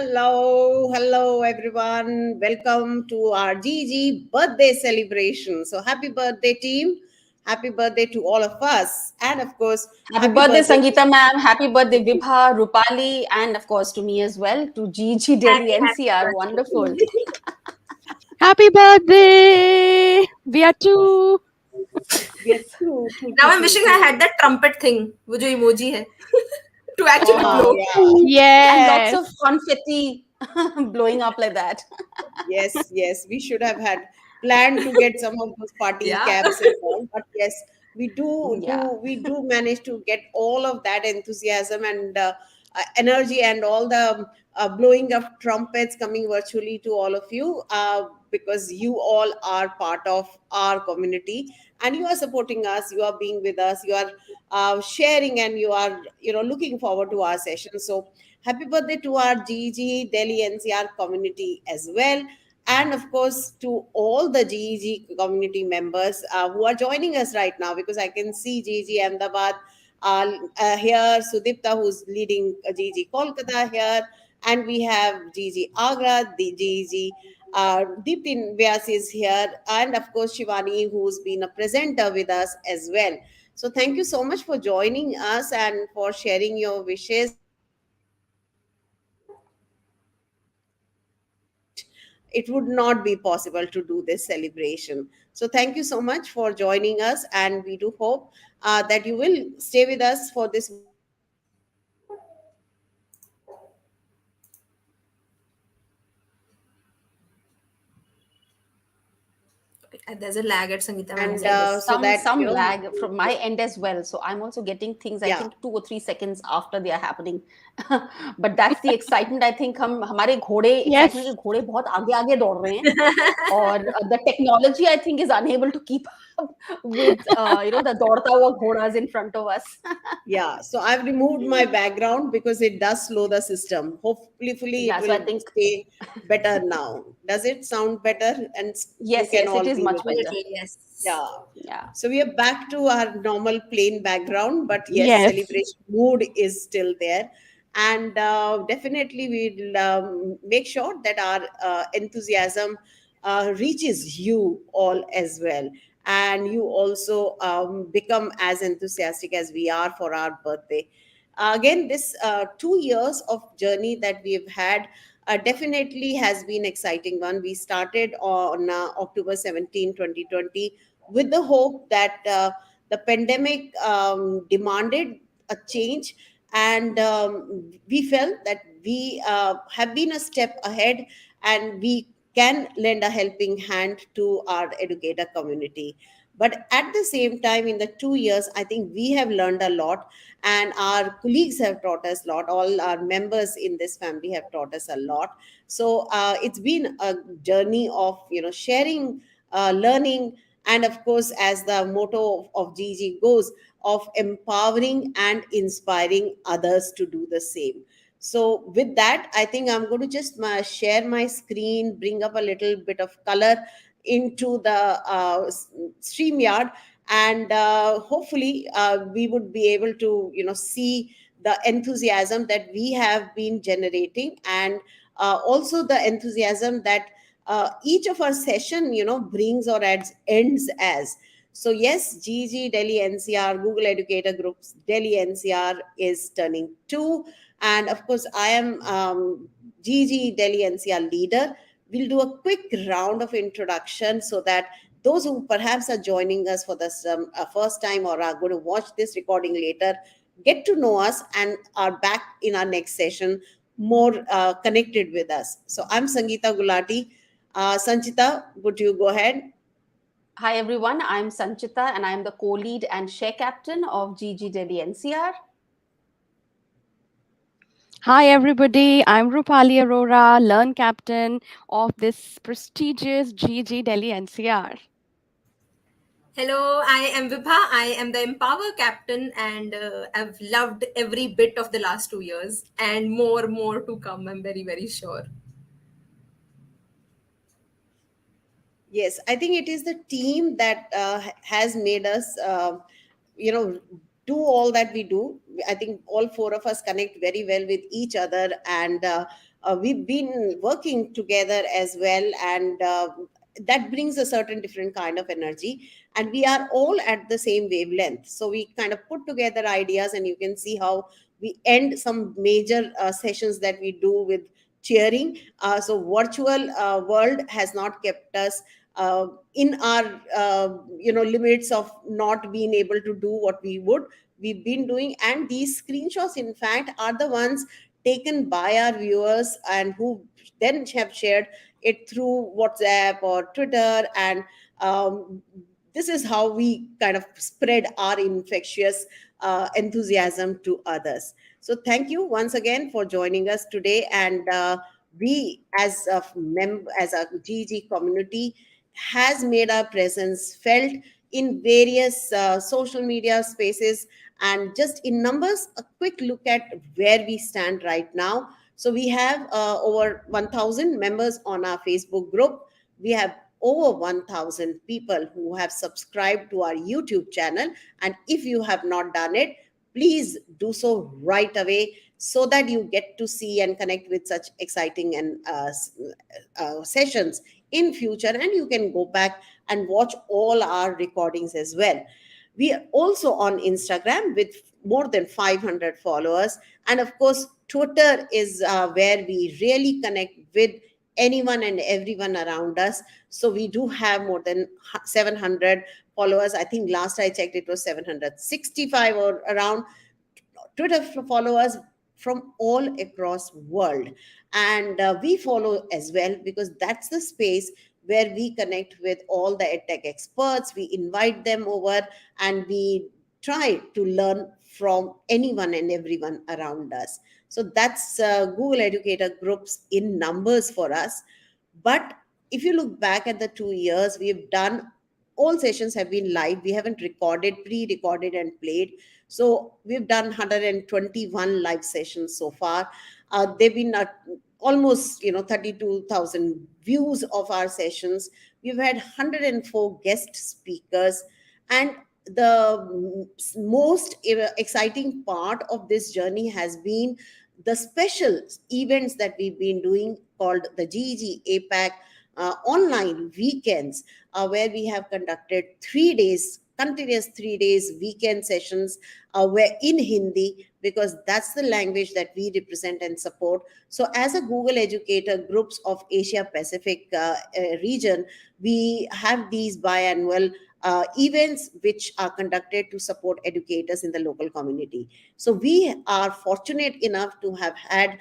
Hello everyone. Welcome to our GG birthday celebration. So happy birthday team. Happy birthday to all of us. And of course, Happy happy birthday, birthday Sangeeta ma'am. Happy birthday, Vibha, Rupali, and of course to me as well, to GG Delhi Happy NCR. Wonderful. birthday. Happy birthday! We are two. we are two, Now two, I'm two, wishing I two. had that trumpet thing, वो जो emoji है, to actually Oh blow. yeah. And lots Yes. of confetti blowing up like that. Yes. We should have had planned to get some of those party Yeah. caps and all. But yes, Yeah. we do manage to get all of that enthusiasm and energy and all the blowing of trumpets coming virtually to all of you because you all are part of our community and you are supporting us, you are being with us, you are sharing, and you are looking forward to our session. So happy birthday to our GEG Delhi NCR community as well. And of course, to all the GEG community members who are joining us right now, because I can see GEG Ahmedabad here, Sudipta, who's leading GEG Kolkata here, and we have GEG Agra, the GEG. Deepti Vyas is here, and of course, Shivani, who's been a presenter with us as well. So, thank you so much for joining us and for sharing your wishes. It would not be possible to do this celebration. So, thank you so much for joining us, and we do hope that you will stay with us for this wonderful session. There's a lag at Sangeeta And ma'am's There end. is so some that, some lag from my end as well. So I'm also getting things, I yeah. think 2 or 3 seconds after they are happening. But that's the excitement. I think हम हमारे घोड़े excitement Yes. के घोड़े बहुत आगे आगे दौड़ रहे हैं. Or the technology I think is unable to keep up with the दौड़ता हुआ घोड़ाs in front of us. Yeah, so I've removed my background because it does slow the system. Hopefully, it Yeah, so I will think stay better now. Does it sound better? And you yes, can yes, it all is be much with A us. better. little, yes. Yeah. Yeah. So we are back to our normal plain background, but yes, Yes. celebration mood is still there. And definitely we'll make sure that our enthusiasm reaches you all as well. And you also become as enthusiastic as we are for our birthday. Again, this 2 years of journey that we've had definitely has been exciting one. We started on October 17, 2020, with the hope that the pandemic demanded a change, and we felt that we have been a step ahead and we can lend a helping hand to our educator community. But at the same time, in the 2 years, I think we have learned a lot, and our colleagues have taught us a lot. All our members in this family have taught us a lot. So it's been a journey of sharing, learning, and of course, as the motto of GG goes, of empowering and inspiring others to do the same. So with that, I think I'm going to just share my screen, bring up a little bit of color into the StreamYard, and hopefully we would be able to see the enthusiasm that we have been generating, and also the enthusiasm that each of our session brings or adds ends as. So yes, GG Delhi NCR, Google Educator Groups Delhi NCR is turning 2, and of course I am GG Delhi NCR leader. We'll do a quick round of introduction so that those who perhaps are joining us for the first time or are going to watch this recording later get to know us and are back in our next session more connected with us. So I'm Sangeeta Gulati. Sanchita, would you go ahead? Hi everyone, I'm Sanchita and I'm the co-lead and share captain of GG Delhi NCR. Hi, everybody. I'm Rupali Arora, Learn Captain of this prestigious GG Delhi NCR. Hello, I am Vibha. I am the Empower Captain, and I've loved every bit of the last 2 years, and more to come. I'm very, very sure. Yes, I think it is the team that has made us, you know, do all that we do. I think all four of us connect very well with each other, and we've been working together as well, and that brings a certain different kind of energy, and we are all at the same wavelength. So we kind of put together ideas, and you can see how we end some major sessions that we do with cheering. So virtual world has not kept us in our limits of not being able to do what we've been doing. And these screenshots in fact are the ones taken by our viewers, and who then have shared it through WhatsApp or Twitter. And um, this is how we kind of spread our infectious enthusiasm to others. So thank you once again for joining us today. And we as a GG community has made our presence felt in various social media spaces. And just in numbers, a quick look at where we stand right now. So we have over 1,000 members on our Facebook group. We have over 1,000 people who have subscribed to our YouTube channel. And if you have not done it, please do so right away, so that you get to see and connect with such exciting and sessions in future, and you can go back and watch all our recordings as well. We are also on Instagram with more than 500 followers. And of course, Twitter is where we really connect with anyone and everyone around us. So we do have more than 700 followers. I think last I checked, it was 765 or around Twitter followers from all across world. And we follow as well, because that's the space where we connect with all the edtech experts. We invite them over, and we try to learn from anyone and everyone around us. So that's Google Educator groups in numbers for us. But if you look back at the 2 years, we've done, all sessions have been live. We haven't recorded, pre-recorded and played. So we've done 121 live sessions so far. They've been almost 32,000 views of our sessions. We've had 104 guest speakers. And the most exciting part of this journey has been the special events that we've been doing, called the GEG APAC online weekends, where we have conducted 3 days, continuous 3 days weekend sessions, where in Hindi, because that's the language that we represent and support. So as a Google Educator groups of Asia Pacific region, we have these biannual events which are conducted to support educators in the local community. So we are fortunate enough to have had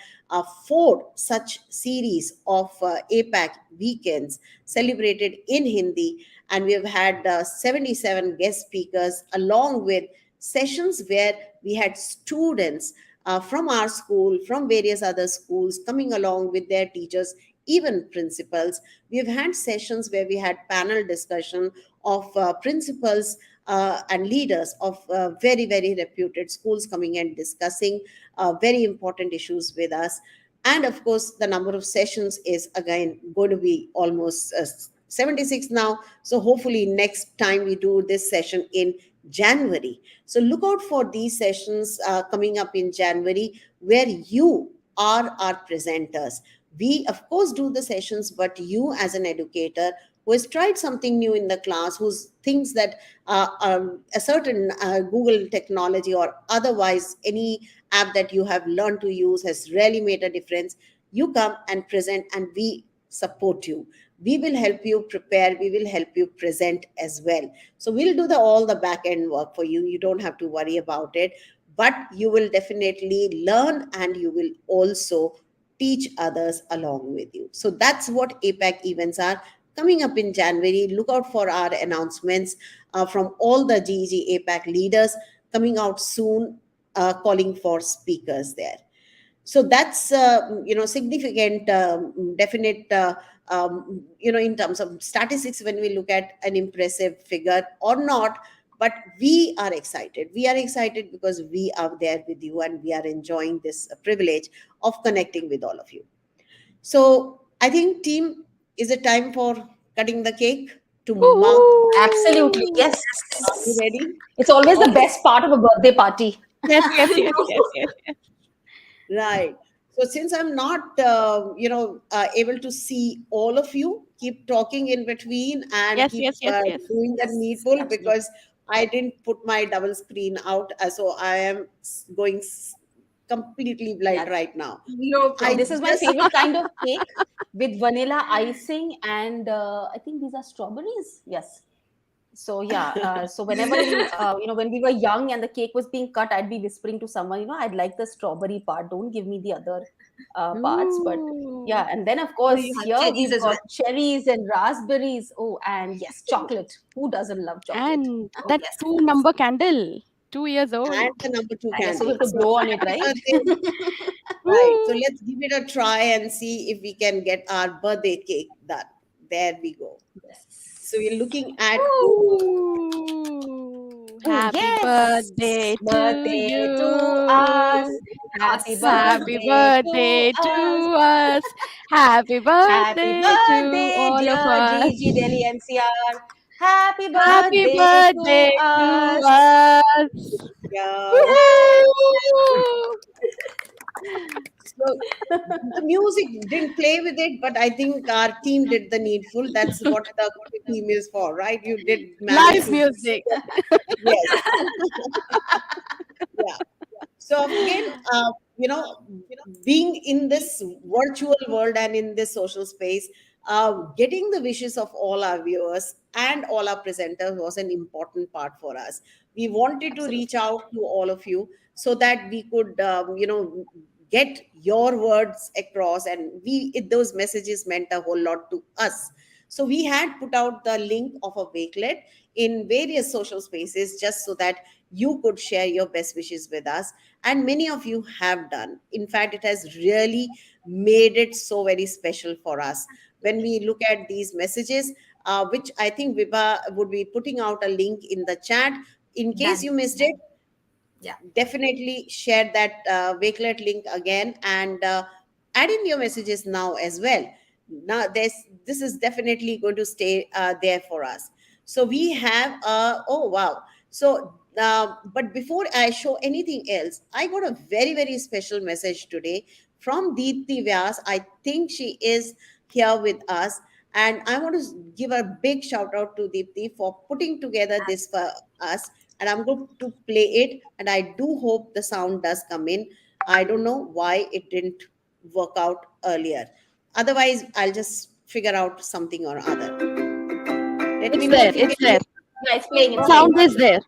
four such series of APAC weekends celebrated in Hindi, and we have had 77 guest speakers, along with sessions where we had students from our school, from various other schools, coming along with their teachers, even principals. We've had sessions where we had panel discussion of principals and leaders of very, very reputed schools coming and discussing very important issues with us. And of course, the number of sessions is again going to be almost 76 now. So hopefully next time we do this session in January. So look out for these sessions coming up in January, where you are our presenters. We, of course, do the sessions, but you, as an educator who has tried something new in the class, who thinks that a certain Google technology or otherwise any app that you have learned to use has really made a difference, you come and present, and we support you. We will help you prepare, we will help you present as well. So we'll do all the back end work for you. You don't have to worry about it, but you will definitely learn, and you will also teach others along with you. So that's what APAC events are coming up in January. Look out for our announcements from all the GEG APAC leaders coming out soon, calling for speakers there. So that's significant, definite, in terms of statistics, when we look at an impressive figure or not. But we are excited. We are excited because we are there with you, and we are enjoying this privilege of connecting with all of you. So I think, team, is it time for cutting the cake to mark? Absolutely, Woohoo! yes. Are you ready? It's always the Oh, best part of a birthday party. Yes, yes, yes, yes, yes. Right. So since I'm not, able to see all of you, keep talking in between and Yes, keep yes, yes, yes. doing the Yes, needful, absolutely. because I didn't put my double screen out. So I am going completely blind Yeah, right now. No I this is problem. my just favorite kind of cake with vanilla icing and I think these are strawberries. Yes. So yeah, so whenever when we were young and the cake was being cut, I'd be whispering to someone, I'd like the strawberry part. Don't give me the other parts. But Ooh. yeah, and then of So course you have here cherries we've as got well. cherries and raspberries. Oh, and yes, chocolate. Who doesn't love chocolate? And Oh that yes, of two course. number candle, 2 years and old. the number two Yeah, so we candle. have to So blow on it, happy right? birthday. Right. So Woo. let's give it a try and see if we can get our birthday cake done. There we go. So we're Yes. looking at, oh, Ooh. Oh, Happy yes. birthday to Birthday to us. you. Happy Us. Happy birthday to birthday us. to us. Happy Happy birthday to birthday, all of dear us. GG Delhi NCR. Happy Happy birthday to birthday to us. us. yeah. Woohoo! So the music didn't play with it, but I think our team did the needful. That's what the team is for, right? You did manage Live to, music. yes, yeah. So again, being in this virtual world and in this social space, getting the wishes of all our viewers and all our presenters was an important part for us. We wanted to reach Absolutely. out to all of you so that we could, get your words across, and those messages meant a whole lot to us. So we had put out the link of a wakelet in various social spaces just so that you could share your best wishes with us, and many of you have done. In fact, it has really made it so very special for us when we look at these messages, which I think Vibha would be putting out a link in the chat. In case Done. you missed it, Done. Yeah. definitely share that wakelet link again, and add in your messages now as well. Now this is definitely going to stay there for us. So we have oh wow. So but before I show anything else, I got a very very special message today from Deepthi Vyas. I think she is here with us, and I want to give a big shout out to Deepthi for putting together this for us, and I'm going to play it. And I do hope the sound does come in. I don't know why it didn't work out earlier. Otherwise, I'll just figure out something or other. Let me It's know there. if you It's can hear. there. Yeah, it's playing, it's Okay. playing. Sound is there.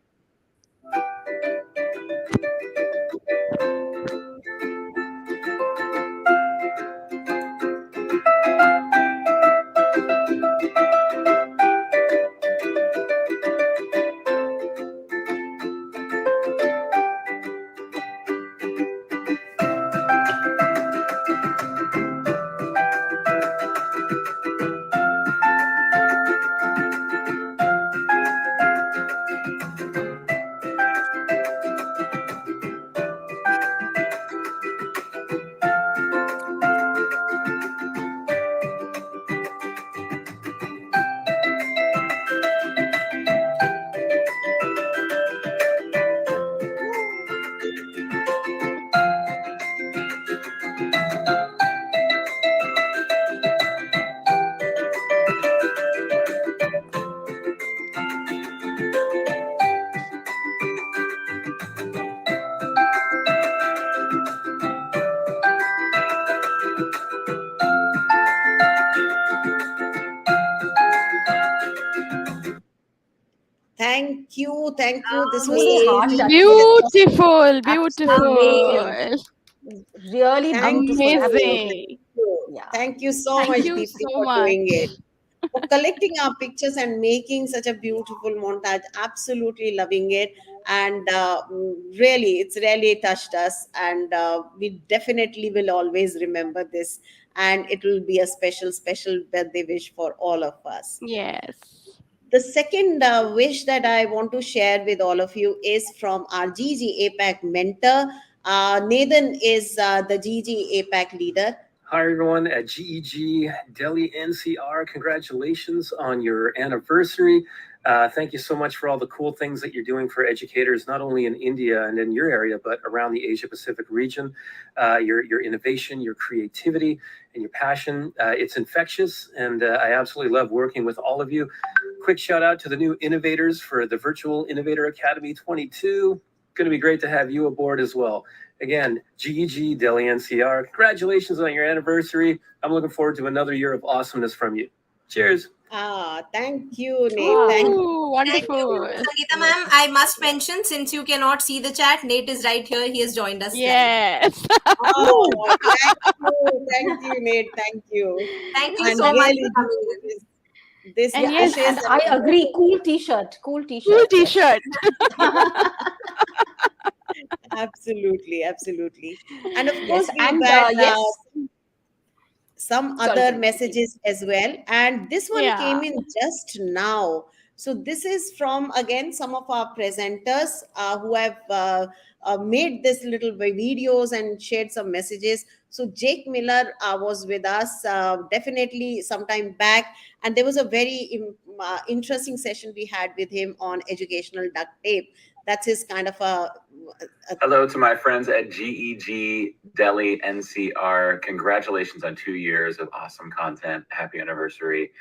Thank you. Thank you. This was Truly heart Amazing. touching. this was Beautiful. Absolutely. Beautiful. Really thank beautiful. you. Absolutely. Amazing. Yeah. Thank you so Thank much, you Deepti, so for doing much. it. For collecting our pictures and making such a beautiful montage. Absolutely loving it. And really, it's really touched us. And we definitely will always remember this. And it will be a special, special birthday wish for all of us. Yes. The second wish that I want to share with all of you is from our GG APAC mentor. Nathan is the GG APAC leader. Hi, everyone at GEG Delhi NCR. Congratulations on your anniversary. Thank you so much for all the cool things that you're doing for educators, not only in India and in your area, but around the Asia Pacific region. Your innovation, your creativity, and your passion, it's infectious, and I absolutely love working with all of you. Quick shout out to the new innovators for the Virtual Innovator Academy 22. Going to be great to have you aboard as well. Again, GEG DelhiNCR, congratulations on your anniversary. I'm looking forward to another year of awesomeness from you. Cheers. Thank you, Nate. Wow. Thank you. Ooh, Thank you, wonderful. Sangeeta ma'am. I must mention, since you cannot see the chat, Nate is right here. He has joined us live. Yes. Oh, thank you, Nate. Thank you. Thank you And so much really, for coming in. this And Yeah, yes, is and I agree. Cool T-shirt. Cool cool T-shirt. Yes. t-shirt. absolutely, absolutely. And of Yes, course, we've and had yes. some Sorry, other sorry. Continue. messages as well, and this one Yeah. came in just now. So this is from again some of our presenters who have made this little videos and shared some messages. So Jake Miller was with us definitely some time back, and there was a very interesting session we had with him on educational duct tape. That's his kind of a Hello to my friends at GEG DelhiNCR. Congratulations on 2 years of awesome content. Happy anniversary.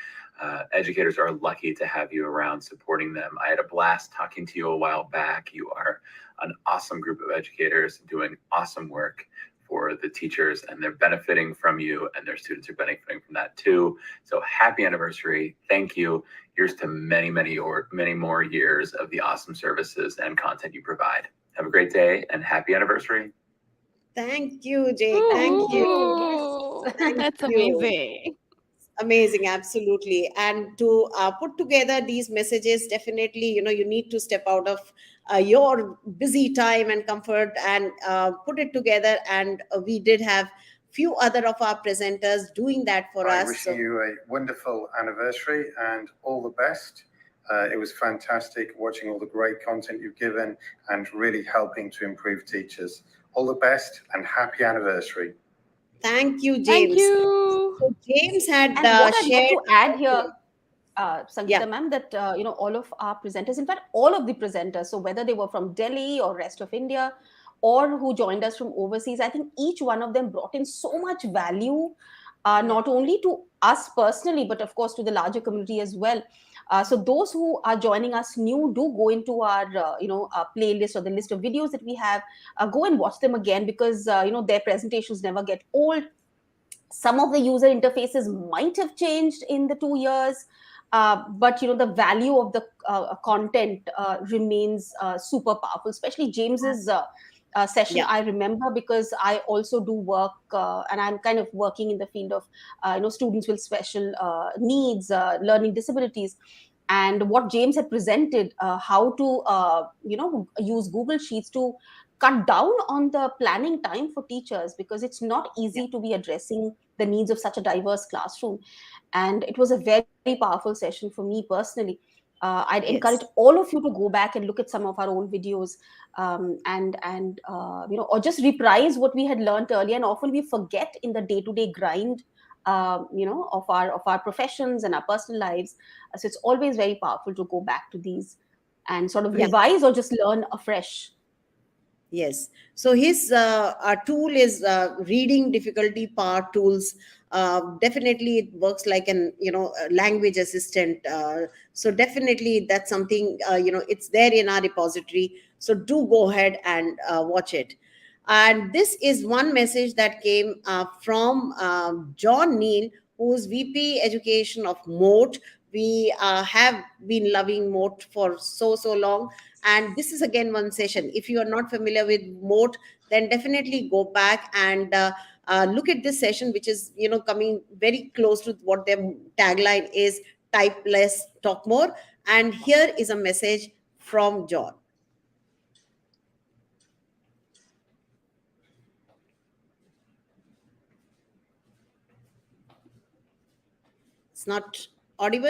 Educators are lucky to have you around supporting them. I had a blast talking to you a while back. You are an awesome group of educators doing awesome work for the teachers, and they're benefiting from you, and their students are benefiting from that too. So happy anniversary. Thank you. Here's to many, many more years of the awesome services and content you provide. Have a great day and happy anniversary. Thank you, Jake. Thank you. Ooh, Yes. Thank that's you. amazing. Amazing, absolutely. And to put together these messages, definitely, you need to step out of your busy time and comfort and put it together. And we did have few other of our presenters doing that for us. Wishing you a wonderful anniversary and all the best. It was fantastic watching all the great content you've given and really helping to improve teachers. All the best and happy anniversary. Thank you, Thank James. you. So James had And what I'd like shared. to add here, Yeah, Sangeeta ma'am, that all of our presenters, in fact, all of the presenters, so whether they were from Delhi or rest of India, or who joined us from overseas, I think each one of them brought in so much value, not only to us personally, but of course to the larger community as well. So those who are joining us new, do go into our our playlist or the list of videos that we have. Go and watch them again, because their presentations never get old. Some of the user interfaces might have changed in the 2 years, but the value of the content remains super powerful, especially James's session. yeah, I remember, because I also do work, and I'm kind of working in the field of students with special needs, learning disabilities. And what James had presented, how to use Google Sheets to cut down on the planning time for teachers, because it's not yeah, easy to be addressing the needs of such a diverse classroom. And it was a very powerful session for me personally. I'd encourage yes. all of you to go back and look at some of our old videos, and or just reprise what we had learned earlier. And often we forget in the day-to-day grind, of our professions and our personal lives. So it's always very powerful to go back to these and sort of Yeah. revise or just learn afresh. Yes. So his tool is reading difficulty power tools. Definitely, it works like an a language assistant. So definitely, that's something it's there in our repository. So do go ahead and watch it. And this is one message that came from John Neal, who's VP Education of Moat. We have been loving Moat for so long, and this is again one session. If you are not familiar with Moat, then definitely go back and look at this session, which is coming very close to what their tagline is: type less, talk more. And here is a message from John. It's not audible.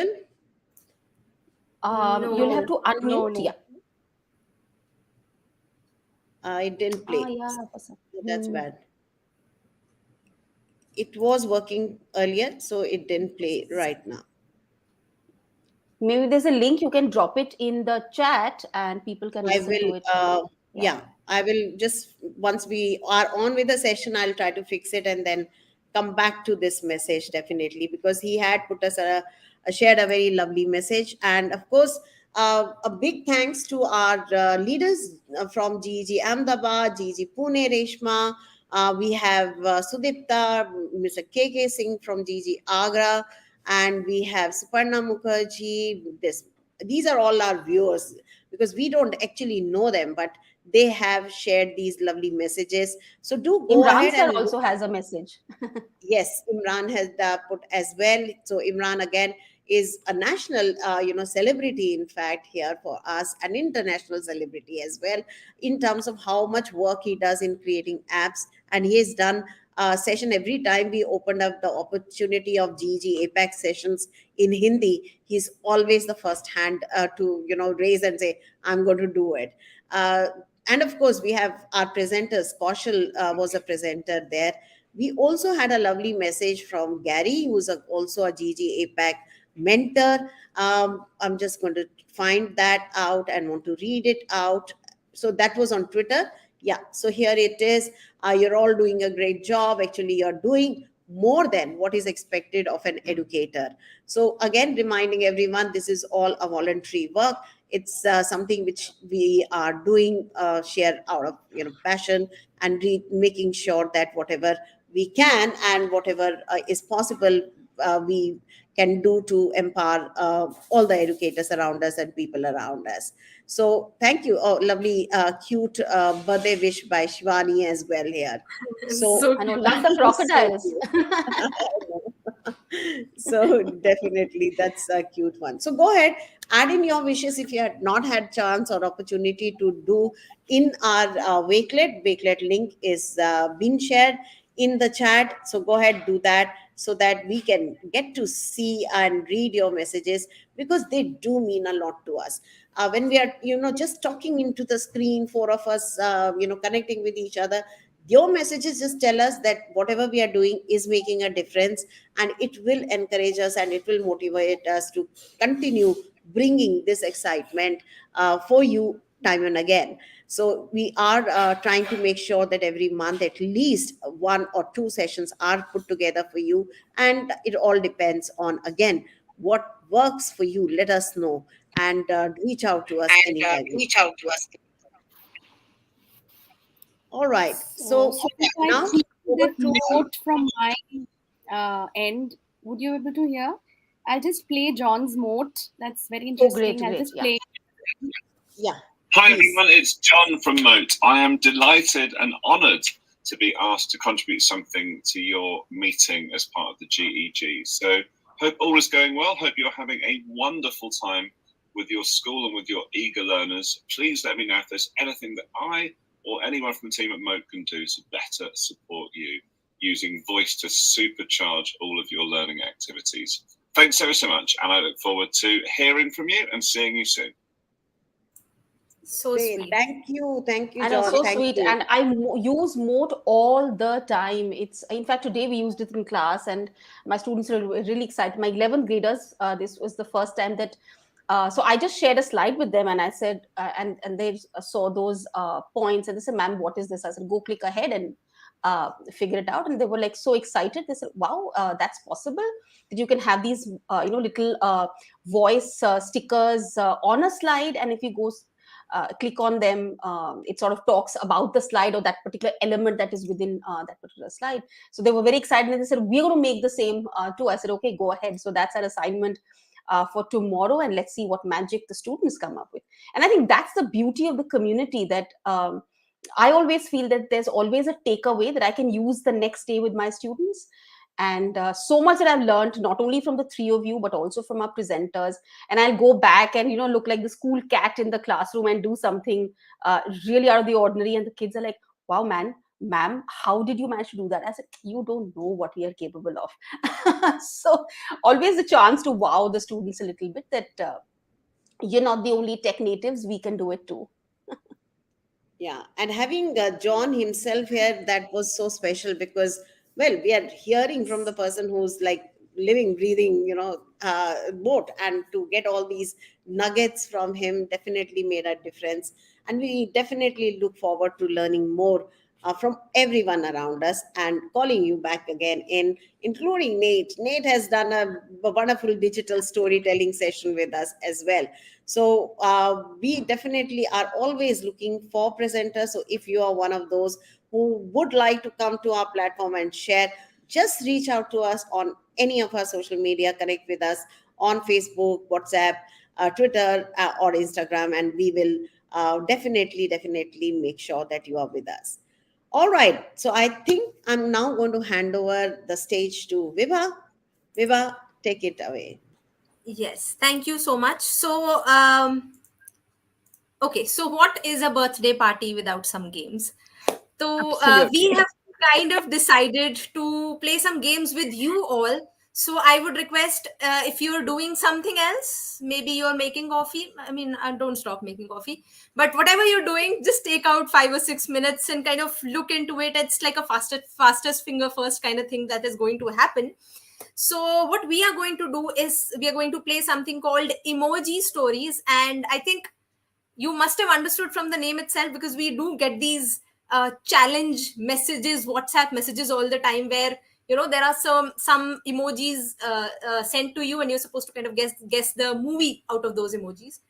You'll have No. to No, unmute. Yeah. no. It didn't play. Yeah. That's bad. It was working earlier, so it didn't play right now. Maybe there's a link, you can drop it in the chat and people can I listen will, to it. Yeah. yeah, I will just, once we are on with the session, I'll try to fix it and then come back to this message definitely, because he had put us shared a very lovely message. And of course, a big thanks to our leaders from GEG Ahmedabad, GEG Pune, Reshma. We have Sudipta, Mr. KK Singh from GEG Agra, and we have Suparna Mukherjee. These are all our viewers, because we don't actually know them, but they have shared these lovely messages. So do go Imran ahead sir and look. also has a message. Yes, Imran has put as well. So Imran again is a national, celebrity, in fact, here for us, an international celebrity as well, in terms of how much work he does in creating apps. And he has done a session every time we opened up the opportunity of GG APAC sessions in Hindi. He's always the first hand to, raise and say, I'm going to do it. And of course, we have our presenters. Kaushal was a presenter there. We also had a lovely message from Gary, who's also a GG APAC mentor. I'm just going to find that out and want to read it out. So that was on Twitter. Yeah, so here it is. You're all doing a great job. Actually, you're doing more than what is expected of an educator. So again, reminding everyone, this is all a voluntary work. It's something which we are doing, share out of passion, and making sure that whatever we can and whatever is possible, we can do to empower all the educators around us and people around us. So thank you. Oh, lovely, cute birthday wish by Shivani as well here. So So I know, cute. love the so crocodiles. cute. So definitely that's a cute one. So go ahead, add in your wishes if you had not had chance or opportunity to do in our wakelet link is been shared in the chat. So go ahead, do that, so that we can get to see and read your messages, because they do mean a lot to us. When we are just talking into the screen, four of us connecting with each other, your messages just tell us that whatever we are doing is making a difference, and it will encourage us and it will motivate us to continue bringing this excitement for you time and again. So we are trying to make sure that every month at least one or two sessions are put together for you, and it all depends on, again, what works for you. Let us know, and reach out to us anytime. All right, So, so if I now play over that to note from my end, would you be able to hear? I'll just play John's note. That's very Oh, great, interesting. I'll great. just Yeah. play. yeah, Hi please. everyone, it's John from Moat. I am delighted and honoured to be asked to contribute something to your meeting as part of the GEG. So hope all is going well. Hope you're having a wonderful time with your school and with your eager learners. Please let me know if there's anything that I or anyone from the team at Moat can do to better support you using voice to supercharge all of your learning activities. Thanks ever so much, and I look forward to hearing from you and seeing you soon. So Great. sweet. Thank you, I know, John. so Thank sweet. you. And I use Moat all the time. It's, in fact, today we used it in class, and my students were really excited. My 11th graders, this was the first time that. So I just shared a slide with them, and I said, and they saw those points, and they said, "Ma'am, what is this?" I said, "Go click ahead and figure it out." And they were like so excited. They said, "Wow, that's possible that you can have these, little voice stickers on a slide, and if you go." Click on them, it sort of talks about the slide or that particular element that is within that particular slide. So they were very excited, and they said, "We're going to make the same too." I said, "Okay, go ahead." So that's our assignment for tomorrow, and let's see what magic the students come up with. And I think that's the beauty of the community, that I always feel that there's always a takeaway that I can use the next day with my students. And so much that I've learned, not only from the three of you, but also from our presenters. And I'll go back and, look like the school cat in the classroom and do something really out of the ordinary. And the kids are like, "Wow, ma'am, how did you manage to do that?" I said, "You don't know what we are capable of." So always a chance to wow the students a little bit, that you're not the only tech natives, we can do it too. Yeah, and having John himself here, that was so special, because, well, we are hearing from the person who's like living, breathing, boat, and to get all these nuggets from him definitely made a difference. And we definitely look forward to learning more from everyone around us, and calling you back again, in including Nate. Nate has done a wonderful digital storytelling session with us as well. So we definitely are always looking for presenters. So if you are one of those who would like to come to our platform and share, just reach out to us on any of our social media, connect with us on Facebook, WhatsApp, Twitter, or Instagram, and we will definitely make sure that you are with us. All right. So I think I'm now going to hand over the stage to Viva. Viva, take it away. Yes, thank you so much. So, okay, so what is a birthday party without some games? So, we Absolutely. have kind of decided to play some games with you all. So, I would request if you're doing something else, maybe you're making coffee. I mean, don't stop making coffee, but whatever you're doing, just take out 5 or 6 minutes and kind of look into it. It's like a fastest finger first kind of thing that is going to happen. So what we are going to do is we are going to play something called emoji stories, and I think you must have understood from the name itself, because we do get these challenge messages, WhatsApp messages all the time, where there are some emojis sent to you, and you're supposed to kind of guess the movie out of those emojis.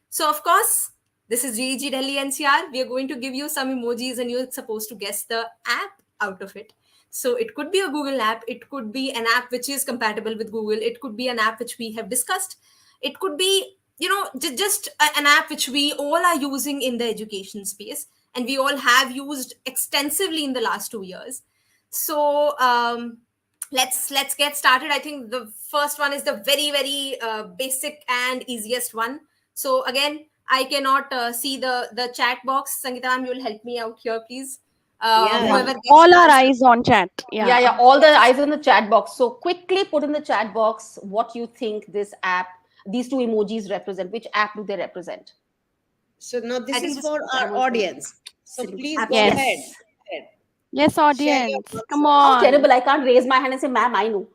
So, of course, this is GEG Delhi NCR. We are going to give you some emojis and you're supposed to guess the app out of it. So, it could be a Google app, it could be an app which is compatible with Google, it could be an app which we have discussed, it could be, just an app which we all are using in the education space and we all have used extensively in the last 2 years. So, let's get started. I think the first one is the very basic and easiest one. So again, I cannot see the chat box. Sangeeta, you will help me out here, please. Yeah, Yeah. Whoever gets All the our answer. eyes on chat. Yeah, Yeah. all the eyes in the chat box. So quickly put in the chat box what you think these two emojis represent. Which app do they represent? so now I this think is this for our audience. So please go absolutely. ahead. Yes. Ahead. Yes, Share your audience. Come answers. How on. terrible! I can't raise my hand and say, "Ma'am, I know."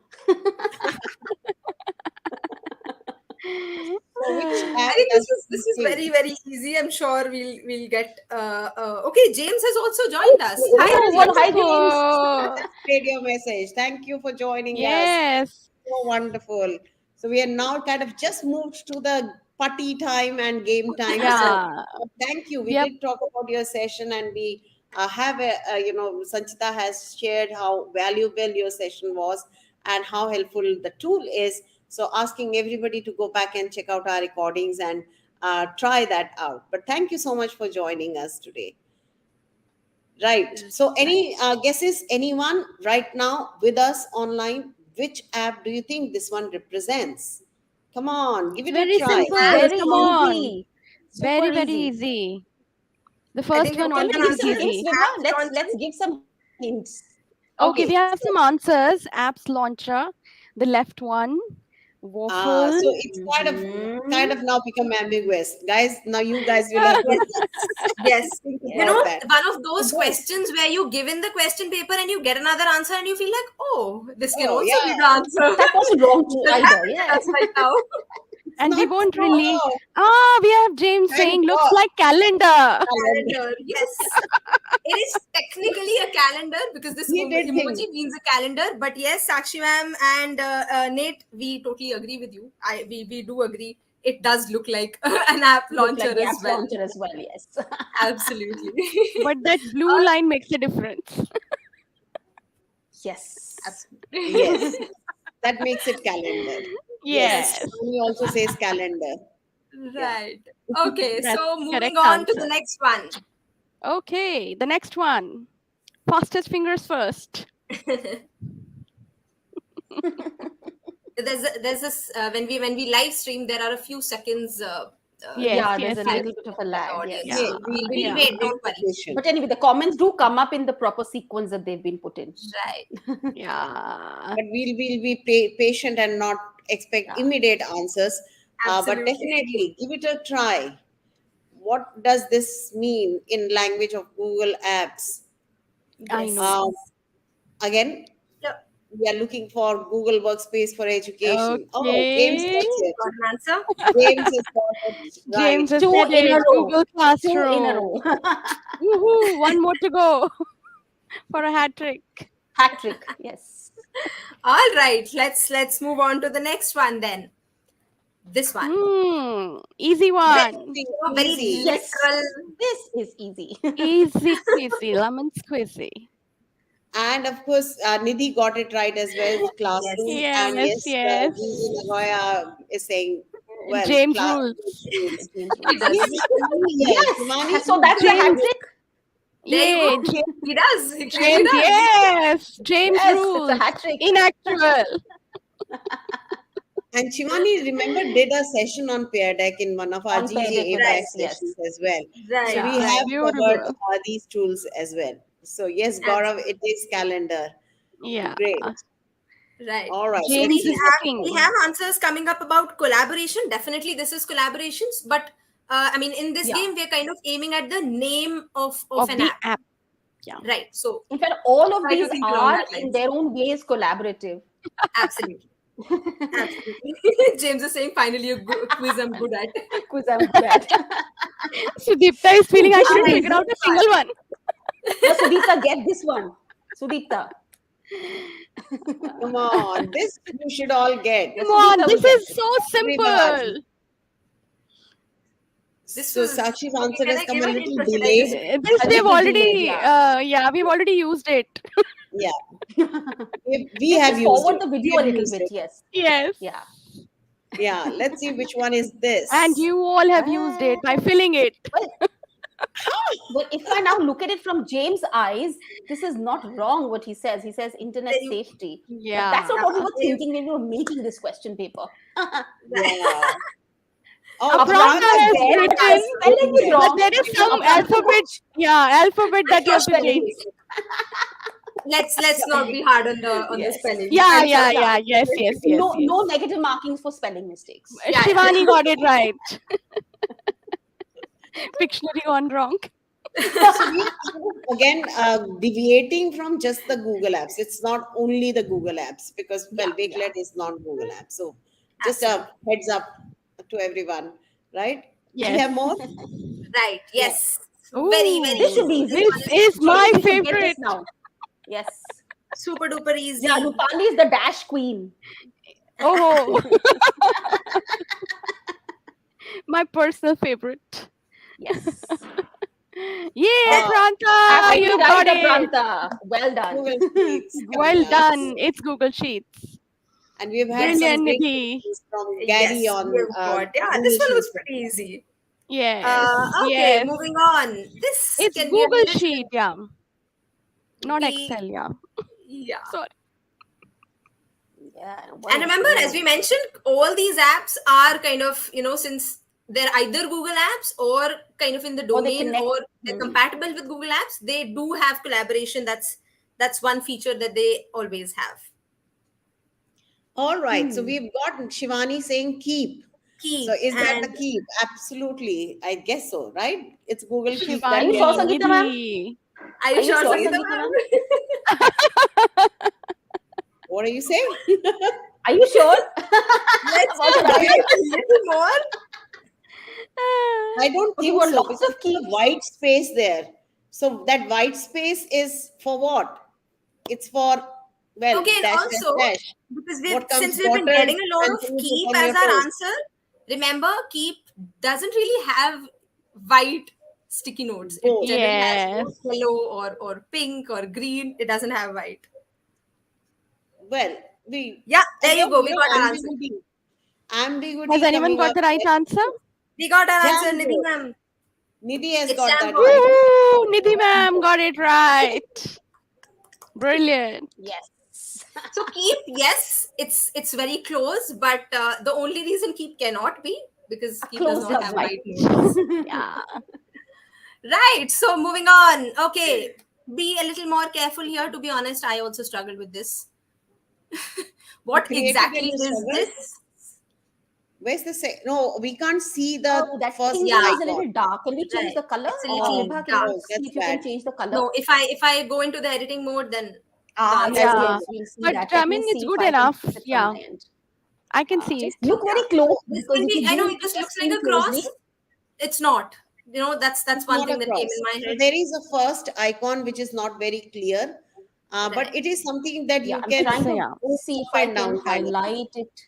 So which app I think does this you is think? very easy. I'm sure we'll get. Okay, James has also Oh, joined us. Hi, oh, Oh, what? James. Hi, James. I wonderful. just read your message. Thank you for joining us. Yes. So wonderful. So we are now kind of just moved to the party time and game time. So Yeah. thank you. We We are did talk about your session, and we have Sanchita has shared how valuable your session was and how helpful the tool is. So asking everybody to go back and check out our recordings and try that out. But thank you so much for joining us today. Right. So, any Right. guesses? Anyone right now with us online? Which app do you think this one represents? Come on, give it's it a very try. simple. Very Come on. easy. Super Very easy. easy. The I first think one we've got Can we an give already is answer. some It's hints, easy. Viva? app Let's launcher. give some hints. Okay, we Okay. have So, some answers. Apps launcher, the left one, waffle. so it's kind Hmm. of now become ambiguous, guys. Now you guys will have to Yes, yes. think You about know, that. one of So those go. questions where you give in the question paper and you get another answer and you feel like, oh, this can Oh also yeah, be the answer. That wasn't wrong Which too will either. happen with Yeah. us right now. it's And we not won't really. wrong. We have James Thank saying, looks God. like calendar. Calendar. Calendar, yes. It is technically a calendar because this He did think. emoji means a calendar. But yes, Sakshi ma'am and Nate, we totally agree with you. We do agree. It does look like an app Look like launcher the as app well. launcher as well. Yes. Absolutely. But that blue line makes a difference. Yes. Absolutely. Yes, that makes it calendar. Yes, Yes. Yes. Tony also says calendar. Yeah. Right. Okay, That's so the moving correct on to the answer. next one. Okay, the next one. Fastest fingers first. There's this when we live stream, there are a few seconds Yes, Yeah, lag there's yes, a yes. little bit of a in the lag. audience. Yes. Yeah, Hey, We'll yeah. wait. Don't be worry. patient. But anyway, the comments do come up in the proper sequence that they've been put in. Right. Yeah. But we'll be patient and not expect Yeah. immediate answers. But Absolutely. definitely give it a try. What does this mean in language of Google Apps? I know. Yes. Again, Yeah. we are looking for Google Workspace for education. Oh, James Okay. gets it. Got an answer? James has got it right. James has Two said in a it. row. Google 2 in a Classroom. row. Woohoo! One more to go for a hat trick. Hat trick. Yes. All right, let's move on to the next one then. This one. Easy Very, one. very Easy. Yes. literal. This is easy. Easy peasy, lemon squeezy. And of course, Nidhi got it right as well, classroom. Yes, And yes, yes. Gigi Nagoya is saying, well, James rules. rules. James He rules. does. Yes, Yes. Shivani, So that's the hat James. trick. There you Yay, go. He does. He clearly James, does. yes. James Yes, it's rules. a hat trick. In actual. and Shivani, remember, did a session on Pear Deck in one of our On Pear Deck GG with APAC us, yes. sessions as well. Right. So we Yeah, have covered beautiful. these tools as well. So yes, Gaurav, it is calendar. Yeah. Great. Right. All right. So James let's we see. is have, king. we have answers coming up about collaboration. Definitely, this is collaborations. But I mean, in this Yeah. game, we are kind of aiming at the name of Of an the app. app. Yeah. Right. So In fact, all of try to these think along are that in lines. their own ways collaborative. Absolutely. Absolutely. James is saying finally a quiz I'm good at. Quiz I'm good at. Sudipta is feeling I couldn't Alright, figure out a this single one. No, Sudipta, get this one. Sudipta. Come on, this you should all get. Yes, Come on, Sudipta this will get is so Everyone. simple. This So was Sakshi's okay, answer can has I come give a a little hint or should I just delayed. This A we've little already, delayed, yeah, we've already used it. Yeah, we Just have used forward it. the We video a have little used bit, it. yes. Yes. Yeah. Yeah, let's see which one is this. And you all have used it by filling it. But if I now look at it from James' eyes, this is not wrong what he says. He says internet Then you- safety. But Yeah. that's not what we were Yeah. thinking when we were making this question paper. Yeah. Oh, Apranta has there, but written, spelling is but wrong. there is some Apranta. alphabet, alphabet that you have to Spelling. change. let's not be hard on the Yes. spelling. Yeah, I'm yeah, sorry. yeah. Yes, yes, yes. No, yes. no negative markings for spelling mistakes. Yeah. Shivani got it right. Pictionary gone wrong. so we are again deviating from just the Google apps. It's not only the Google apps because well, Yeah, Wakelet is not Google apps. So just a heads up to everyone, right? We Yes. have more. Right. Yes. Ooh, Very, very This should be easy. easy. This is my We should get this favorite. now. Yes. Super duper easy. Yeah, Rupali is the dash queen. Oh, my personal favorite. Yes. Yay, Wow. Pranta, Absolutely you right, got it. Pranta. Well done. Google Sheets. Well coming up. done. It's Google Sheets. And we've had some Brilliant, great Nidhi. questions from Gary Yes, on. we've got- yeah, this Google one was Sheets. pretty easy. Yes. Okay, yes. moving on. This It's can be a Google little- Sheet, yeah. Not We- Excel, yeah. Yeah. Sorry. Yeah. And remember, as we mentioned, all these apps are kind of, since they're either Google apps or kind of in the Or they domain connect. or they're compatible with Google apps, they do have collaboration. That's one feature that they always have. All right. So we've got Shivani saying keep. Keep. So is that the and- keep? Absolutely. I guess so, right? It's Google Keep. Are you Shivani, sure, Sangeeta ma'am? Nidhi. Are you Are you sure, sure, Sangeeta Sangeeta ma'am? What are you saying? Are you sure? Let's About that? wait a little more. I don't Okay, think well, so. lots Because of keys. there's a white space there. So that white space is for what? It's for well, Okay, and dash, also, dash, dash. Because What comes since we've been water getting a lot of continues keep upon as your our toes. answer, remember, keep doesn't really have white sticky notes. Oh. It generally has Yes. yellow or pink or green. It doesn't have white. Well, we Yeah, there you again, go. We got our answer. ambiguity. Ambiguity. Has anyone coming got up the right there. answer? We got our answer, Jambo. Nidhi ma'am. Nidhi has It's got that Jambo. right. Woohoo! Nidhi ma'am got it right. Brilliant. Yes. So keep, yes, it's very close, but the only reason keep cannot be because keep does Close not have does white notes. Yeah. Right. So moving on. Okay. Be a little more careful here. To be honest, I also struggled with this. What Creative exactly and is struggle? this? Where's the No, we can't see the Oh, that first thing yeah. is a icon. little dark. Can we change Right. the color? It's a little Nibha, can dark. you see That's if you can bad. change the color? No, if I go into the editing mode, then Ah, yes, Yeah. yes, we'll see But that. I Let me mean, it's see if good I can enough. fix it from Yeah, my end. I can see Just it. look very Yeah. close, This because can if be, you I know zoom it just your looks like screen a cross. closely, It's not. That's It's one not thing a that came cross. in my So head. there is a first icon which is not very clear, but Right. it is something that yeah, you I'm can trying So to yeah, move see if up I and can down kind of thing. highlight it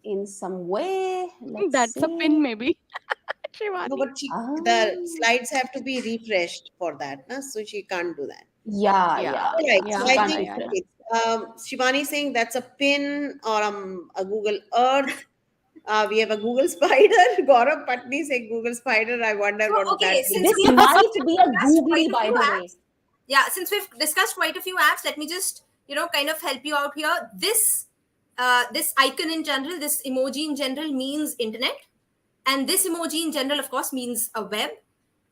in some way. Let's that's a pin see. maybe. No, Shivani. but the slides have to be refreshed for that, na? So she can't do that. Yeah, Yeah, yeah, All yeah. right, so She yeah, I can't yeah, think yeah, refresh. yeah. Shivani is saying that's a pin or a Google Earth. We have a Google Spider. Gaurav Patni saying Google Spider. I wonder So, what that okay, since means. This we have might discussed be a quite googly, a by few the way. apps, yeah, since we've discussed quite a few apps, let me just, kind of help you out here. This icon in general, this emoji in general means internet, and this emoji in general, of course, means a web.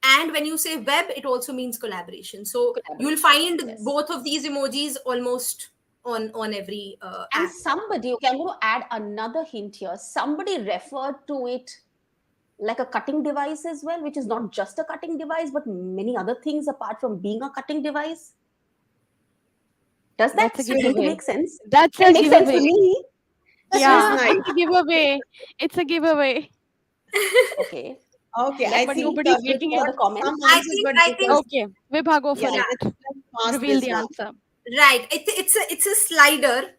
And when you say web, it also means collaboration. So you'll Collaboration, find yes. both of these emojis almost on every And app. somebody, okay, I'm going to add another hint here. Somebody referred to it like a cutting device as well, which is not just a cutting device, but many other things apart from being a cutting device. Does that That's a seem to giveaway. make sense? That's It a makes sense to giveaway. me. This Yeah, was nice. it's a giveaway. It's a giveaway. Okay. Okay, I Let's But see. think nobody's we've getting for it. the got some comments. answers, but I think, because Okay, Vibha, go for yeah, yeah, it. let's pass Reveal this the one. answer. right. It's a slider,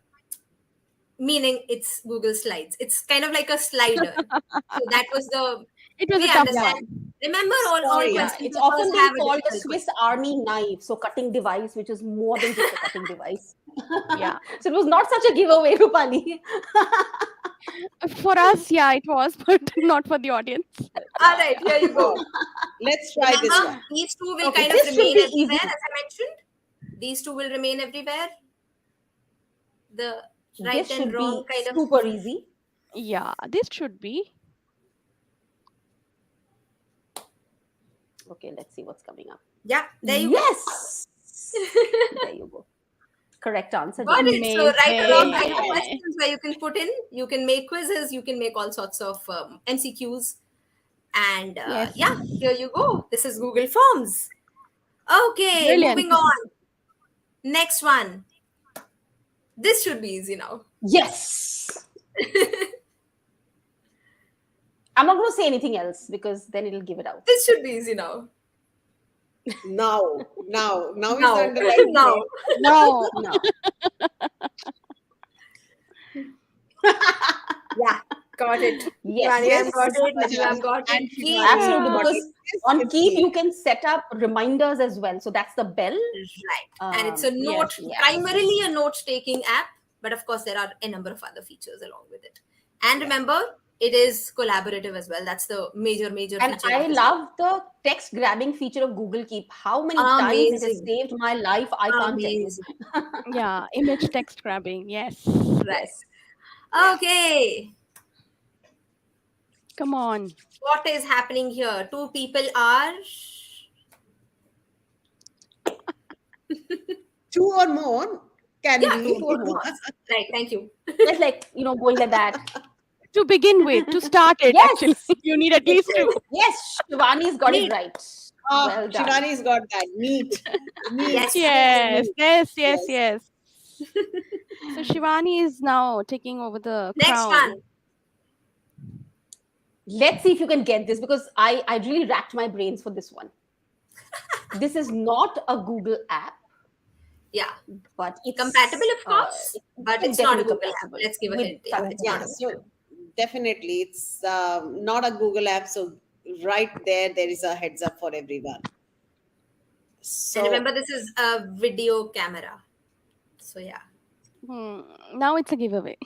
meaning it's Google Slides. It's kind of like a slider. So that was the It was we a tough Yeah. understand. one. Remember, all Sorry. Yeah, question it's papers often been have a called a difficult Swiss question. Army knife, so cutting device, which is more than just a cutting device. Yeah. So it was not such a giveaway, Rupali. For us, yeah, it was, but not for the audience. All Yeah, right, yeah. here you go. Let's try this Remember, one. these two will Okay, kind of This should remain be easy. everywhere, as I mentioned. These two will remain everywhere. The right This and should wrong be kind of. super easy. Yeah, this should be. Okay, let's see what's coming up. Yeah, there you go. Yes. There you go. Correct answer. Got Jenny. it. So right or wrong kind of Amazing. questions where you can put in. You can make quizzes. You can make all sorts of MCQs. And Yes. yeah, here you go. This is Google Forms. Okay, Brilliant. moving on. Next one. This should be easy now. Yes. I'm not going to say anything else because then it'll give it out. This should be easy now. Now is Now. the right Now. way. No. No. Yeah, got it. Yes. Shivani, Yes, got it. Little Shivani Ram got and it. Keep. Shivani Absolutely. got Because it. Yes, on it's Keep, me. you can set up reminders as well. So that's the bell. Right. And it's a note, yes. primarily a note-taking app, but of course there are a number of other features along with it. And remember, it is collaborative as well. That's the major And feature. I of this. love the text grabbing feature of Google Keep. How many times it has Amazing. saved my life, I can't tell you. Amazing. Yeah, image text grabbing. Yes. Right. Okay. Come on. What is happening here? Two people are Two or more can yeah, be. two or more. Right. Thank you. Just like, going like that. To begin with, to start it, Yes. actually, you need at least two. Yes, Shivani's got it Neat. right. Ah, Well done. Shivani's got that. Neat. Yes. Yes. So Shivani is now taking over the Next crown. one. Let's see if you can get this because I really racked my brains for this one. This is not a Google app, Yeah. but it's Compatible, of course, but it's not a Google app. compatible Let's give a with hint. Yeah, that. it's Yeah, not a so definitely it's not a Google app. So right there is a heads up for everyone. So And remember, this is a video camera. So yeah. Now it's a giveaway.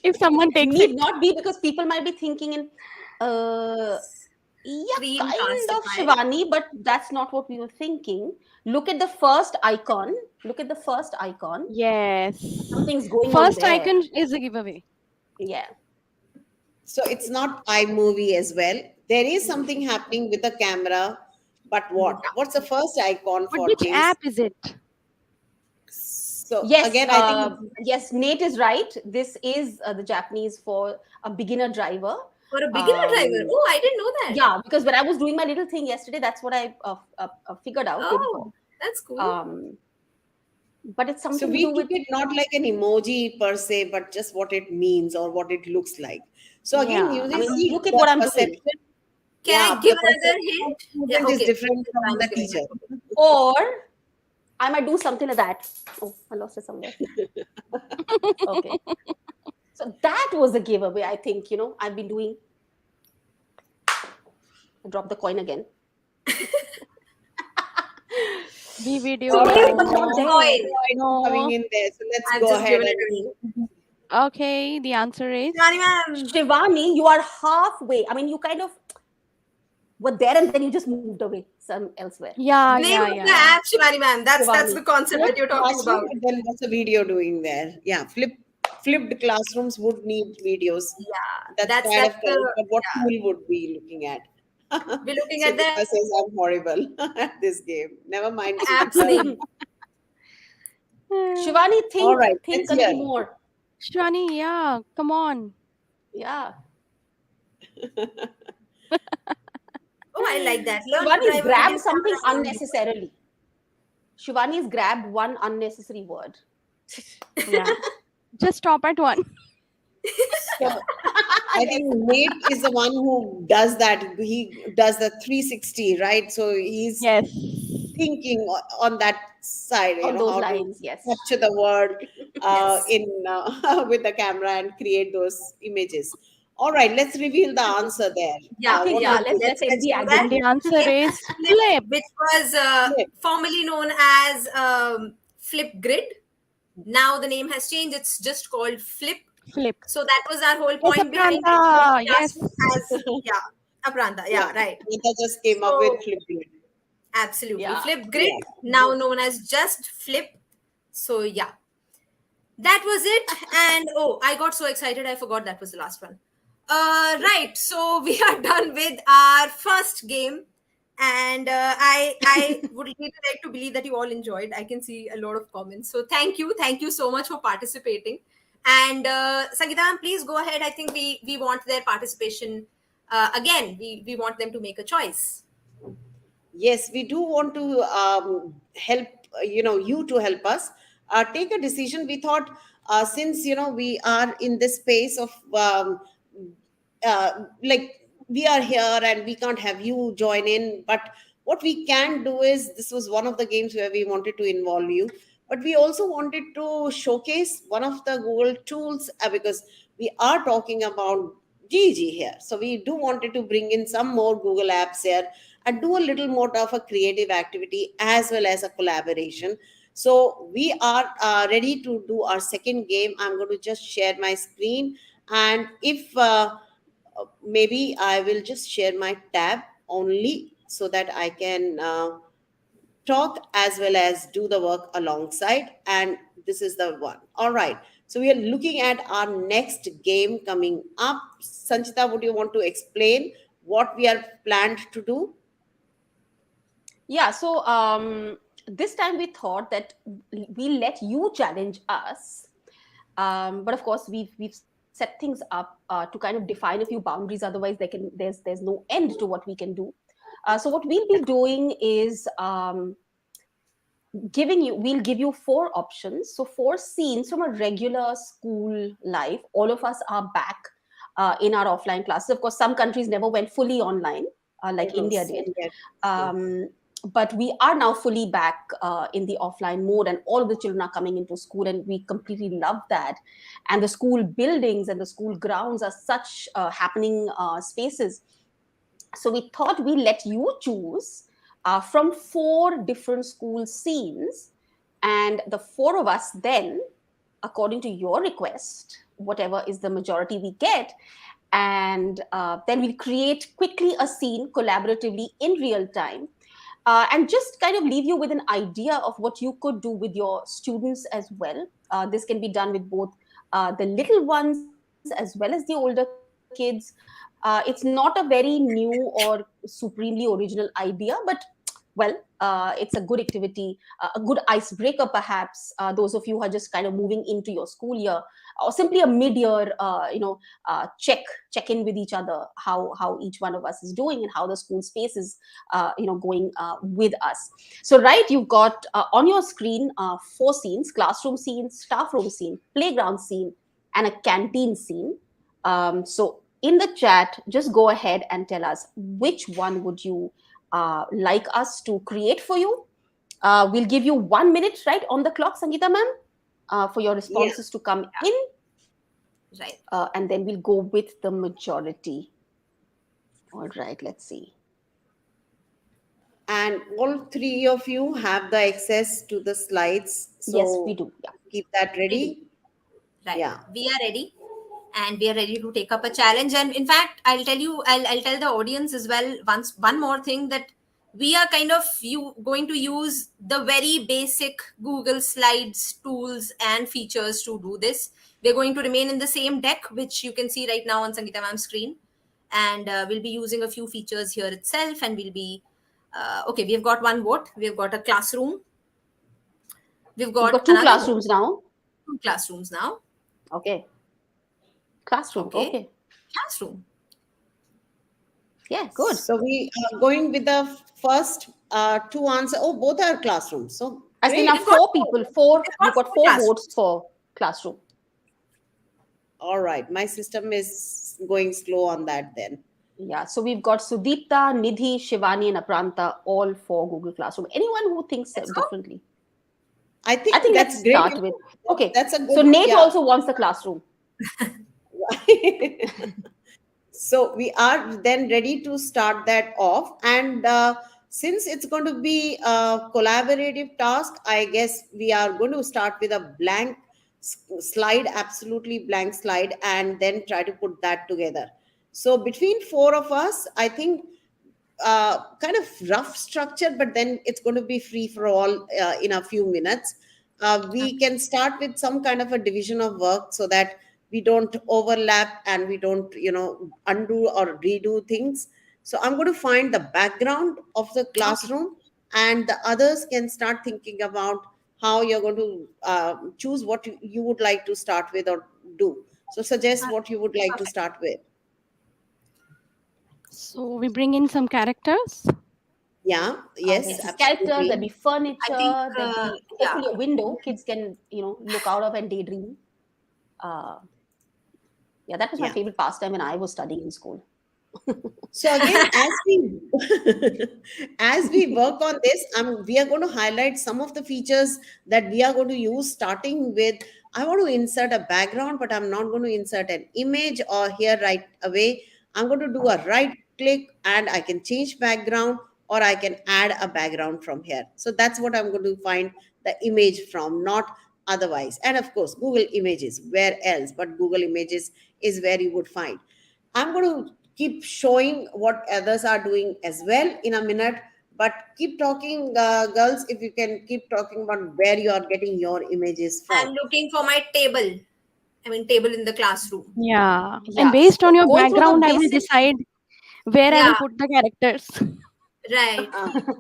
If someone takes Need it. not be because people might be thinking in Screen kind of castifier. Shivani, but that's not what we were thinking. Look at the first icon. Yes. Something's going First on there. icon is a giveaway. Yeah. so it's not iMovie as well. There is something happening with the camera, but what? What's the first icon But for which this? app is it? So Yes, again, I think yes, Nate is right. This is the Japanese for a beginner driver. For a beginner driver. Oh, I didn't know that. Yeah, because when I was doing my little thing yesterday, that's what I figured out. Oh. That's cool. But it's So something to we do took with, it not like an emoji per se, but just what it means or what it looks like. So again, yeah. you I just mean, see look at the what I'm doing. perception. Can Yeah, I give the another perception of hint? the Yeah, student is okay. different from the I'm giving teacher. that. Or I might do something like that. Oh, I lost it somewhere. Okay. So that was a giveaway, I think, I've been doing. I dropped the coin again. The So video. where There, is but the not No. there. coin? Coming No. in there. So let's I've go just ahead given it and away. Okay, the answer is Shivani ma'am. Shivani, you are halfway. I mean, you kind of were there and then you just moved away some elsewhere. yeah, Name yeah, of the yeah, yeah. app, Shivani ma'am. That's Shivani. the concept that flipped you're talking classroom, about. but then what's a video doing there? Yeah, flipped classrooms would need videos. Yeah, That's kind that's of the correct. But what yeah. tool would we looking at? We're looking at the Sujita says I'm horrible at this game. Never mind, app's Sujita. name. Shivani, All think, right, think let's a little hear. more. Shwani, yeah, come on. Yeah. Oh, I like that. Learn to Shivani's drive a video grabbed something camera on board. unnecessarily. Shivani's grabbed one unnecessary word. Yeah. Just stop at one. So I think Nate is the one who does that. He does the 360, right? So he's Yes. thinking on that side, On those how to lines, yes. capture the word Yes. in with the camera and create those images. All right, let's reveal the answer there. Yeah, I think, What yeah, would yeah. be let's end Let's the do that. And agony. the answer It's is Flip, flip. which was flip? formerly known as Flip Grid. Now the name has changed. It's just called Flip. Flip. So that was our whole Yes, point behind it. Apranta. Flip Yes. classroom as yeah, Apranta. Yeah, Yeah, right. Nita just came up with So flip grid. absolutely, Yeah. Flip Grid, Yeah. now known as just Flip. So yeah, that was it. And oh, I got so excited, I forgot that was the last one. Right. So we are done with our first game, and I would really like to believe that you all enjoyed. I can see a lot of comments. So thank you so much for participating. And Sangeeta, ma'am, please go ahead. I think we want their participation again. We want them to make a choice. Yes, we do want to help, you to help us take a decision. We thought, since we are in this space of like we are here and we can't have you join in, but what we can do is, this was one of the games where we wanted to involve you, but we also wanted to showcase one of the Google tools, because we are talking about GG here, so we do wanted to bring in some more Google apps here and do a little more of a creative activity as well as a collaboration. So we are ready to do our second game. I'm going to just share my screen, and if maybe I will just share my tab only so that I can talk as well as do the work alongside. And this is the one. All right. So we are looking at our next game coming up. Sanchita, would you want to explain what we are planned to do? Yeah, so this time we thought that we'll let you challenge us. But of course, we've set things up to kind of define a few boundaries. Otherwise, there's no end to what we can do. So what we'll be doing is we'll give you four options. So four scenes from a regular school life. All of us are back in our offline classes. Of course, some countries never went fully online, like India Yes, did. yes. But we are now fully back in the offline mode, and all of the children are coming into school, and we completely love that. And the school buildings and the school grounds are such happening spaces. So we thought we let you choose from four different school scenes, and the four of us then, according to your request, whatever is the majority we get, and then we'll create quickly a scene collaboratively in real time, and just kind of leave you with an idea of what you could do with your students as well. This can be done with both the little ones as well as the older kids. It's not a very new or supremely original idea, but well, it's a good activity, a good icebreaker, perhaps. Those of you who are just kind of moving into your school year, or simply a mid-year, check in with each other, how each one of us is doing and how the school space is, going with us. So, right, you've got on your screen 4 scenes: classroom scene, staff room scene, playground scene, and a canteen scene. So, in the chat, just go ahead and tell us which one would you like us to create for you. We'll give you 1 minute right on the clock, Sangeeta ma'am, for your responses to come in. Right. And then we'll go with the majority. All right, let's see. And all 3 of you have the access to the slides. So Yes, we do. Yeah. keep that ready. Right. Yeah. We are ready. And we are ready to take up a challenge. And in fact, I'll tell the audience as well one more thing, that we are kind of going to use the very basic Google Slides tools and features to do this. We're going to remain in the same deck, which you can see right now on Sangeeta ma'am's screen. And we'll be using a few features here itself. And we'll be, okay, we've got one vote. We've got a classroom. We've got two classrooms now. 2 classrooms now. Okay. Classroom. Okay. Classroom. Yeah, good. So we are going with the first 2 answers. Oh, both are classrooms. So I think great. now 4 people. We've got 4 votes for classroom. All right. My system is going slow on that then. Yeah, so we've got Sudeepta, Nidhi, Shivani, and Apranta, all for Google Classroom. Anyone who thinks differently? I think that's let's great. start with. Okay, That's a good, so Nate also wants the classroom. So we are then ready to start that off. And since it's going to be a collaborative task, I guess we are going to start with a blank slide, absolutely blank slide, and then try to put that together. So between 4 of us, I think kind of rough structure, but then it's going to be free for all in a few minutes. We can start with some kind of a division of work so that we don't overlap and we don't undo or redo things. So I'm going to find the background of the classroom, and the others can start thinking about how you're going to choose what you would like to start with or do. So suggest what you would like to start with. So we bring in some characters. Yeah, yes, Yes, absolutely. characters, there'll be furniture, there'll be hopefully yeah. a window kids can, look out of and daydream. Yeah, that was my favorite pastime when I was studying in school. So again, as we work on this, we are going to highlight some of the features that we are going to use, starting with, I want to insert a background, but I'm not going to insert an image or here right away. I'm going to do a right click and I can change background, or I can add a background from here. So that's what I'm going to find the image from, not otherwise. And of course, Google Images, where else but Google Images is where you would find. I'm going to keep showing what others are doing as well in a minute, but keep talking, girls, if you can keep talking about where you are getting your images from. I'm looking for my table. Table in the classroom. Yeah. And based on your background, I will decide where I will put the characters. Right.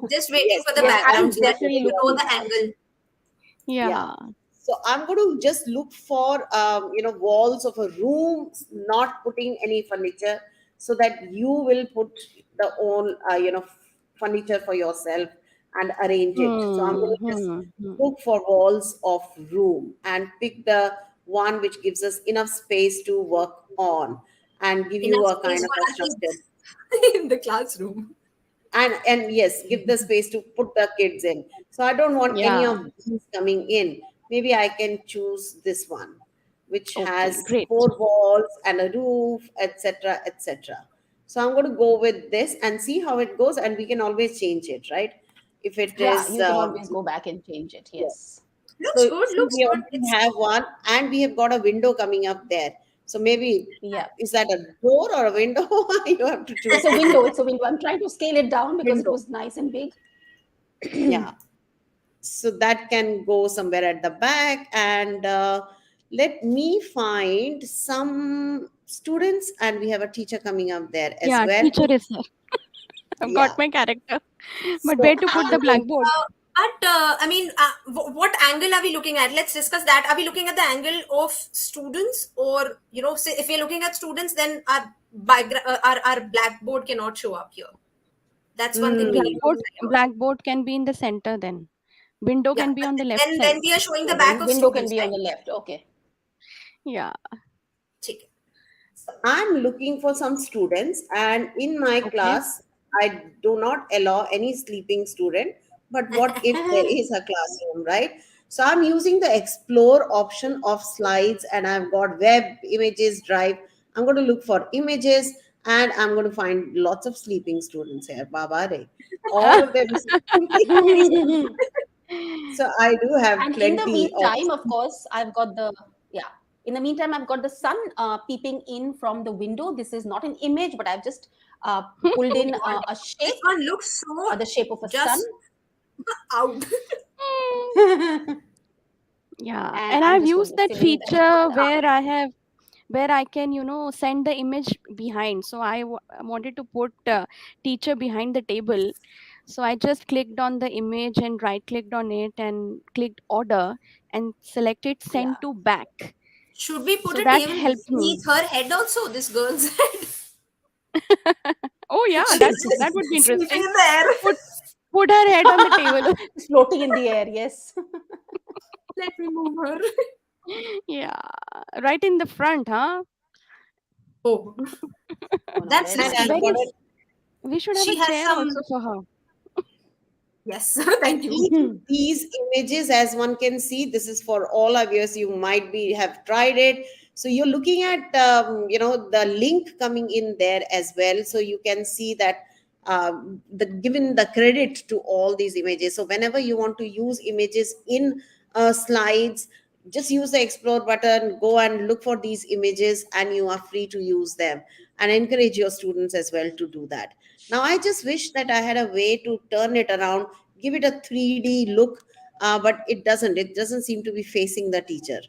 Just waiting for the background. Definitely look for the angle. Yeah. So I'm going to just look for, walls of a room, not putting any furniture, so that you will put the own, furniture for yourself and arrange it. So I'm going to just look for walls of room and pick the one which gives us enough space to work on and give you a kind of a structure in the classroom. And yes, give the space to put the kids in. So I don't want any of these coming in. Maybe I can choose this one, which has 4 walls and a roof, etc., etc. So I'm going to go with this and see how it goes, and we can always change it, right? If it is, you can always go back and change it. Yes. Looks good. Looks we good. have one, and we have got a window coming up there. So maybe, is that a door or a window? You have to choose. It's a window. It's a window. I'm trying to scale it down because it was nice and big. Yeah. So that can go somewhere at the back. And let me find some students, and we have a teacher coming up there as well. Yeah, teacher is there. I've Yeah. got my character. But So where to put the blackboard? But I mean, what angle are we looking at? Let's discuss that. Are we looking at the angle of students, or say if we're looking at students, then our blackboard cannot show up here. That's one thing we need to Blackboard, decide on. blackboard can be in the center then. Window Yeah, can be but on the left then side. we are showing the So back then of window can students, be on right? the left. Okay. Yeah. ठीक है. I'm looking for some students, and in my Okay. class, I do not allow any sleeping student. But what if there is a classroom, right? So I'm using the explore option of slides, and I've got web images drive. I'm going to look for images, and I'm going to find lots of sleeping students here. Baba re. All of them sleeping. So I do have And in the plenty of. meantime, of course, I've got the yeah. In the meantime, I've got the sun peeping in from the window. This is not an image, but I've just pulled in a shape, This one looks so the shape of a sun. just out. Yeah. And And I'm I've just going used to that fill in that feature color. where I can, send the image behind. So I wanted to put teacher behind the table. So I just clicked on the image and right clicked on it and clicked order and selected Yeah. send to back. Should we put So a that table helped me. beneath her head also? This girl's head. Oh yeah, She's that would be just sleeping interesting. in the air. Put her head on the table. It's floating in the air. Yes. Let me move her. Yeah, right in the front, huh? Oh, Oh, no, that's very And nice. I've Where got is? We should have a she has chair also some. for her. Yes, thank you. each these images, as one can see, this is for all of you. You might be have tried it. So you're looking at the link coming in there as well, so you can see that the given the credit to all these images. So whenever you want to use images in slides, just use the explore button, go and look for these images, and you are free to use them, and encourage your students as well to do that. Now I just wish that I had a way to turn it around, give it a 3D look, but it doesn't seem to be facing the teacher.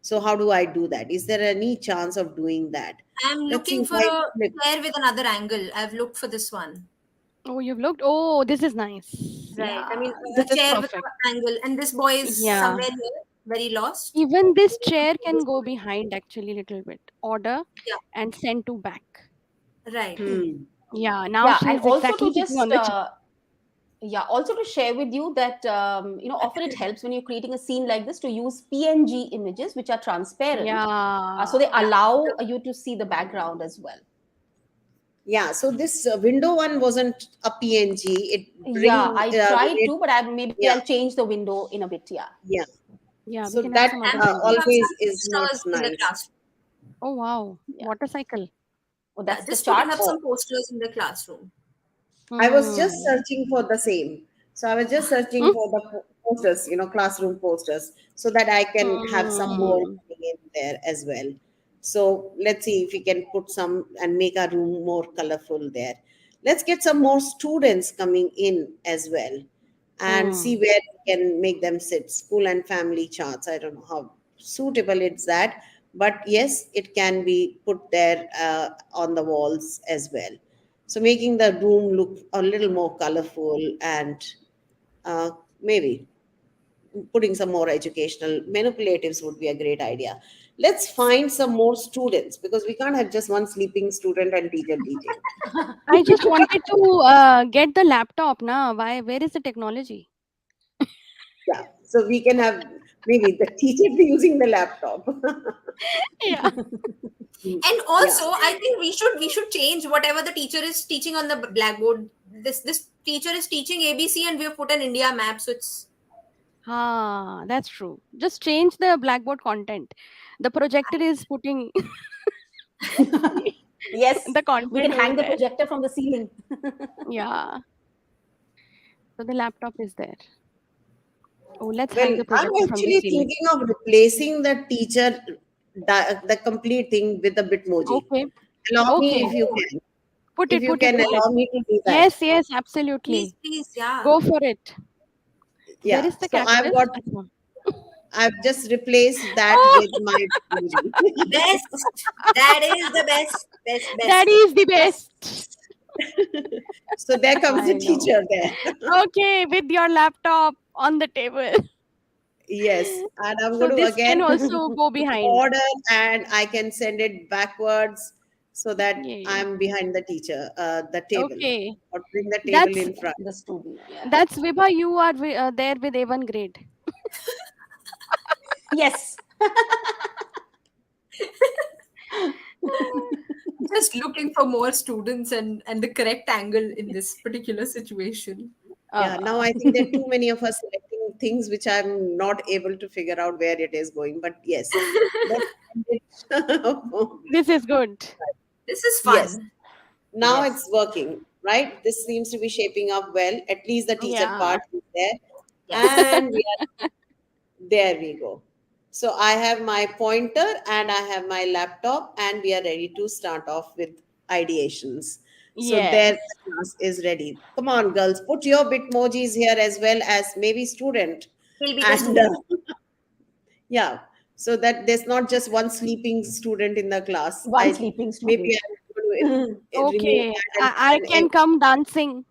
So how do I do that? Is there any chance of doing that? I'm Let's see looking if for I a flip. chair with another angle. I've looked for this one. Oh, you've looked. Oh, this is nice. Right. I Yeah, mean, this a is chair with perfect. an angle, and this boy is Yeah. somewhere here, very lost. Even this chair can go behind actually a little bit. Order Yeah. and send to back. Right. Yeah, now Yeah, she and is also exactly to sitting just on the chair. also to share with you that often it helps when you're creating a scene like this to use PNG images which are transparent. Yeah. So they allow you to see the background as well. Yeah, so this window one wasn't a PNG. It Yeah, I tried it, to, but maybe yeah, I'll change the window in a bit. Yeah. yeah. Yeah, we So can add that some And other we windows. have always some is not posters in the nice. classroom. Oh wow, Yeah. watercycle. Oh, Yeah, that's the just putting chart. up some posters in the classroom. I was just Hmm. searching for the same. So I was just searching for the posters, classroom posters, so that I can have some more Hmm. coming in there as well. So let's see if we can put some and make our room more colorful there. Let's get some more students coming in as well, and see Hmm. where we can make them sit. School and family charts. I don't know how suitable it's that, but yes, it can be put there on the walls as well. So making the room look a little more colorful, and maybe putting some more educational manipulatives would be a great idea. Let's find some more students, because we can't have just one sleeping student and teacher teaching. I just wanted to get the laptop now. Why? Where is the technology? Yeah, so we can have maybe the teacher be using the laptop. Yeah. And Yeah. also, I think we should change whatever the teacher is teaching on the blackboard. This teacher is teaching ABC, and we have put an India map, so it's Ah, that's true. Just change the blackboard content. The projector is putting Yes, the we can content over hang the there. projector from the ceiling. Yeah. So the laptop is there. Oh, let's Well, hang the I'm projector from the actually ceiling. thinking of replacing the teacher, the complete thing with the Bitmoji. Okay. Allow me Okay. if you can. Put If it, you put it, can put it. allow me to do that. Yes, yes, please, absolutely. yeah. Go for it. Where Yeah. is the So cactus? Achha. I've just replaced that Oh, with my Bitmoji. Best. That is the best. that is the best. So there comes the I know. teacher there. Okay, with your laptop on the table. Yes, and I'm So going to this can again also go behind. order, and I can send it backwards so that Yay. I'm behind the teacher, the table, Okay. or bring the table That's in front. The student. Yeah. that's Vibha. You are there with A1 grade. Yes. Just looking for more students and the correct angle in this particular situation. Yeah, now I think there are too many of us selecting things which I'm not able to figure out where it is going. But yes, let's send it. This is good. This is Yes, fun. now Yes. it's working, right? This seems to be shaping up well. At least the teacher Yeah. part is there. Yes. And we are, there we go. So I have my pointer and I have my laptop, and we are ready to start off with ideations. So there Yes. the class is ready. Come on, girls, put your bitmojis here as well as maybe student. He'll be the And student. yeah, so that there's not just one sleeping student in the class. One I sleeping maybe student. I'm going to remove Okay. that I and can come dancing.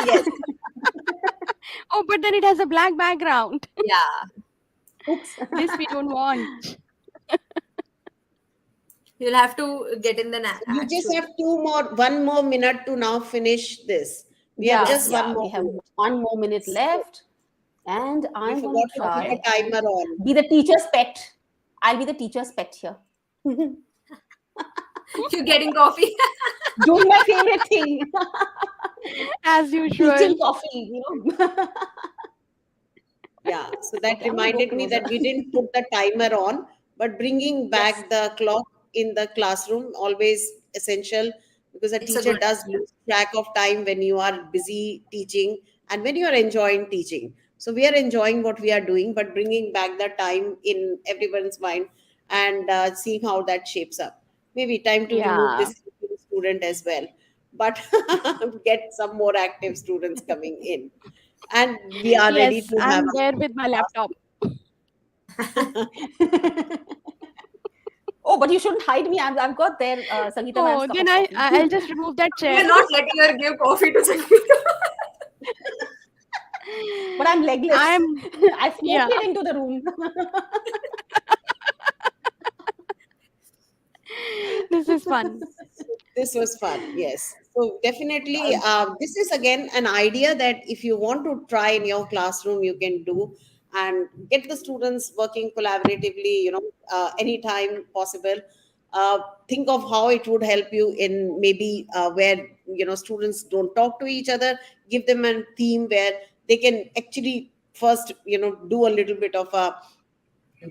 yes. Oh, but then it has a black background. Yeah. Oops. This we don't want. You'll have to get in the You just actual. have one more minute to now finish this. We have Yeah, just one yeah. We more have minute. 1 more minute So left, and we I'm gonna forgot to put a try and timer on. be the teacher's pet. I'll be the teacher's pet here. You're getting coffee. Doing my favorite thing. As usual. Teaching coffee, Yeah, so that Okay, I'm gonna go reminded me closer. that we didn't put the timer on, but bringing Yes. back the clock in the classroom always essential, because a It's a teacher good does idea. lose track of time when you are busy teaching and when you are enjoying teaching. So we are enjoying what we are doing, but bringing back the time in everyone's mind and seeing how that shapes up. Maybe time to remove Yeah. this student as well, but get some more active students coming in, and we are ready Yes, to have I'm there our with my laptop. Oh, but you shouldn't hide me. I've got there, Sangeeta ma'am's Oh, cup then of coffee. I'll just remove that chair. We're not letting her give coffee to Sangeeta. But I'm legless. I'm I yeah. floated into the room. This is fun. This was fun, yes. So definitely, this is again an idea that if you want to try in your classroom, you can do, and get the students working collaboratively. Anytime possible. Think of how it would help you in maybe where students don't talk to each other. Give them a theme where they can actually first do a little bit of a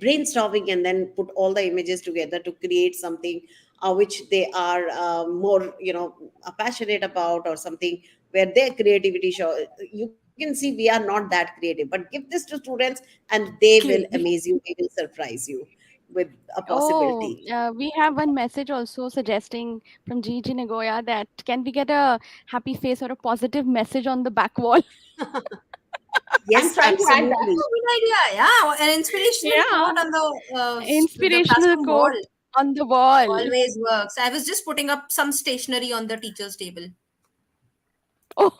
brainstorming and then put all the images together to create something which they are more passionate about, or something where their creativity show. You can see we are not that creative, but give this to students and they will amaze you, they will surprise you with a Oh, possibility. we have one message also suggesting from Gigi Nagoya that can we get a happy face or a positive message on the back wall? I'm Yes, trying to add that. absolutely. Oh, good idea. Yeah, an inspirational Yeah, quote on the inspirational classroom quote wall on the wall. always works. I was just putting up some stationery on the teacher's table. Oh,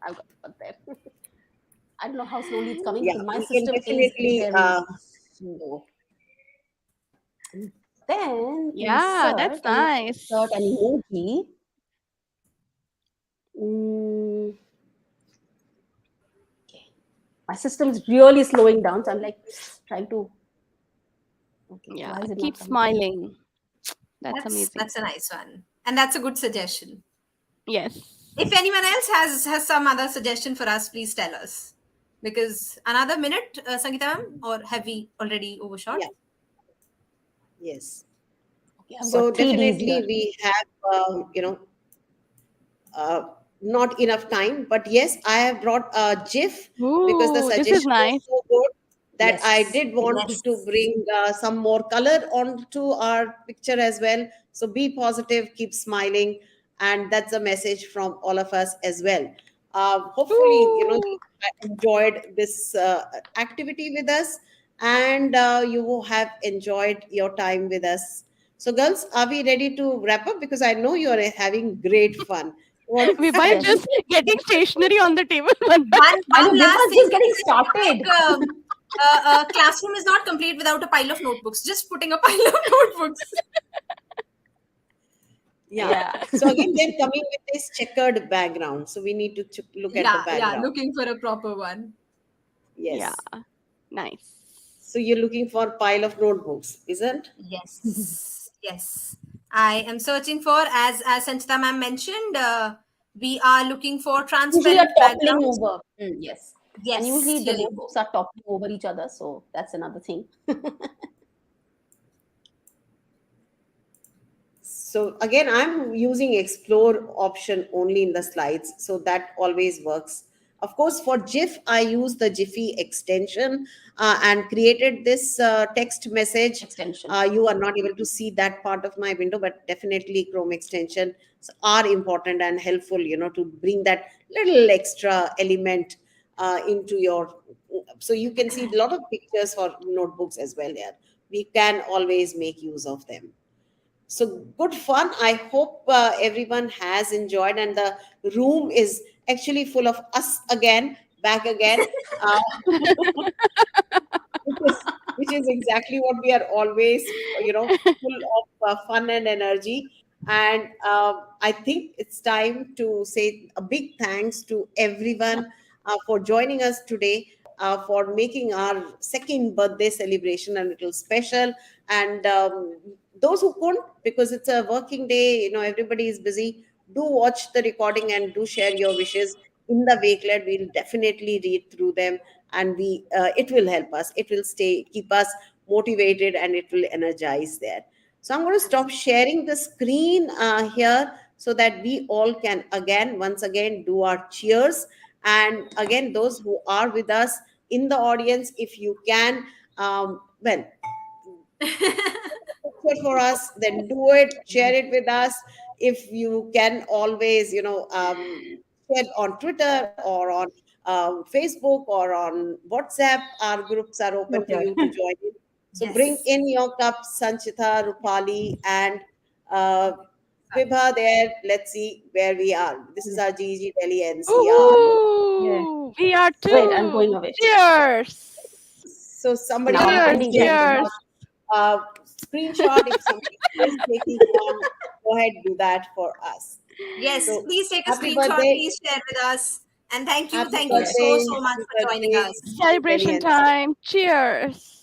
I've got there. I don't know how slowly it's coming Yeah, because my we can system is definitely very slow. Then yeah, that's I'm going to nice. insert an emoji. Okay. My system is really slowing down, so I'm like trying to. Okay, Yeah, why is it keep not coming? smiling. That's amazing. That's a nice one, and that's a good suggestion. Yes. If anyone else has some other suggestion for us, please tell us. Because another minute, Sangeeta ma'am, or have we already overshot? Yeah. Yes. Okay, I've So got 3Ds definitely here. we have uh, not enough time, but yes, I have brought a GIF because the Ooh, this is suggestion was nice. so good that I Yes. did want Yes. to bring some more color onto our picture as well. So be positive, keep smiling, and that's a message from all of us as well. Hopefully, Ooh. you enjoyed this activity with us, and you have enjoyed your time with us. So, girls, are we ready to wrap up? Because I know you are having great fun. What? Vibha is Yes. just getting stationery on the table. I know One last Vibha's thing just getting is started. classroom is not complete without a pile of notebooks. Just putting a pile of notebooks. Yeah. Yeah. So again, they're coming with this checkered background. So we need to look at the Yeah, background. looking for a proper one. Yeah, Yes. nice. So you're looking for a pile of notebooks, isn't? Yes, yes. I am searching for, as Sanchita ma'am mentioned, we are looking for Usually are transparent toppling backgrounds. over. Yes. And Yes, usually the really. notebooks are toppling over each other, so that's another thing. So again, I'm using explore option only in the slides. So that always works. Of course, for GIF, I use the Jiffy extension and created this text message. Extension. You are not able to see that part of my window, but definitely Chrome extensions are important and helpful, to bring that little extra element into your. So you can see a lot of pictures for notebooks as well here. We can always make use of them. So good fun. I hope everyone has enjoyed, and the room is actually full of us again, back again, uh, which is exactly what we are always, full of fun and energy. And I think it's time to say a big thanks to everyone for joining us today, for making our second birthday celebration a little special. And those who couldn't, because it's a working day, everybody is busy, do watch the recording and do share your wishes in the wakelet. We'll definitely read through them, and it will help us, it will keep us motivated, and it will energize there. So I'm going to stop sharing the screen here, so that we all can once again do our cheers. And again, those who are with us in the audience, if you can, well, picture for us, then do it, share it with us. If you can always, share on Twitter or on Facebook or on WhatsApp, our groups are open for Twitter. you to join in. So bring Yes. in your cups, Sanchita, Rupali, and uh, Vibha there. Let's see where we are. This is our GEG Delhi NCR. Yeah. Ooh, we are Wait, I'm going too. away. Cheers. So somebody Now I'm can Cheers. sending take them. Cheers. a screenshot. If somebody is taking one, go ahead, do that for us. Yes, So please take a happy screenshot. birthday, Please share with us. And happy thank you Yes. so, birthday, so much happy for joining birthday, us. Delhi Celebration NCR. time. Cheers.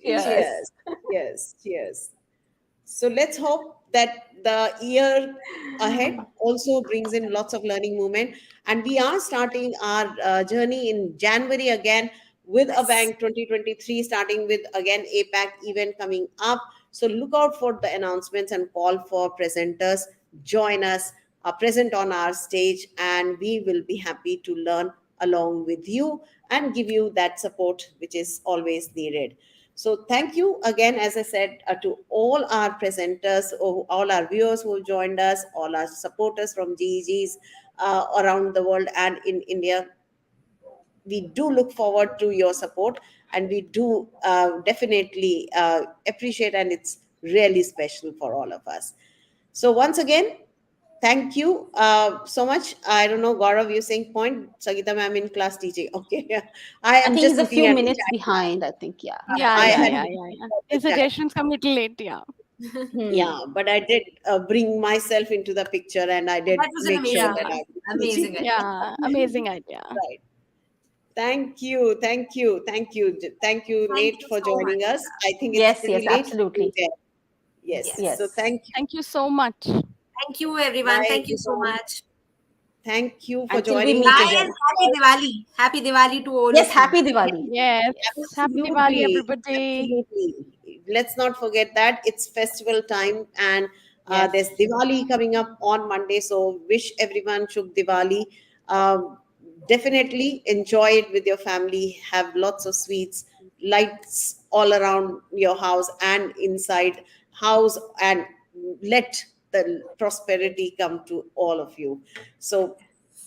Yes. Cheers, cheers, cheers. So let's hope that the year ahead also brings in lots of learning movement. And we are starting our journey in January again with a Yes. bang. 2023, starting with again APAC event coming up. So look out for the announcements and call for presenters. Join us, present on our stage, and we will be happy to learn along with you and give you that support which is always needed. So thank you again, as I said, to all our presenters, all our viewers who joined us, all our supporters from GEGs around the world and in India. We do look forward to your support, and we do definitely appreciate, and it's really special for all of us. So once again, thank you so much. I don't know, Gaurav, you saying point. Sagita ma'am in class teaching. Okay. I I am think just he's a looking few at the minutes chat. behind, I think. Yeah. Yeah, I yeah, had yeah, yeah, yeah. the His chat. suggestions come a little late. Yeah. Hmm. Yeah, but I did bring myself into the picture, and I did That was an make sure Yeah. that amazing, I'm amazing teaching. idea. Yeah. Amazing idea. Right. Thank you. Thank you. Thank you. Thank you, Thank Nate, you for so much. joining us. I think it's Yes, pretty yes, late for you absolutely. there. Yes. Yes. So Yes. thank you. Thank you so much. Thank you, everyone. Bye, Thank you so everyone. much. Thank you for Until we joining meet us. Bye and again. happy Diwali. Happy Diwali to all Yes, of you. happy Diwali. Yes. Happy Diwali, Absolutely, everybody. absolutely. Let's not forget that it's festival time, and Yes. there's Diwali coming up on Monday. So wish everyone Shubh Diwali. Um, Definitely enjoy it with your family. Have lots of sweets, lights all around your house and inside house, and let the prosperity come to all of you. So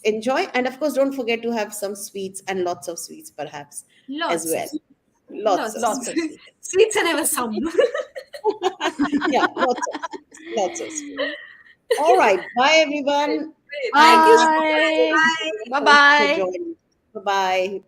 enjoy, and of course, don't forget to have some sweets, and lots of sweets perhaps as Lots of well. sweets. Lots Lots of of Lots of sweets. sweets. sweets. Sweets are never some. Yeah, lots of space. All right. Bye, everyone. Thank you so much. Bye. Bye. Bye Thank you for bye. joining. Bye bye.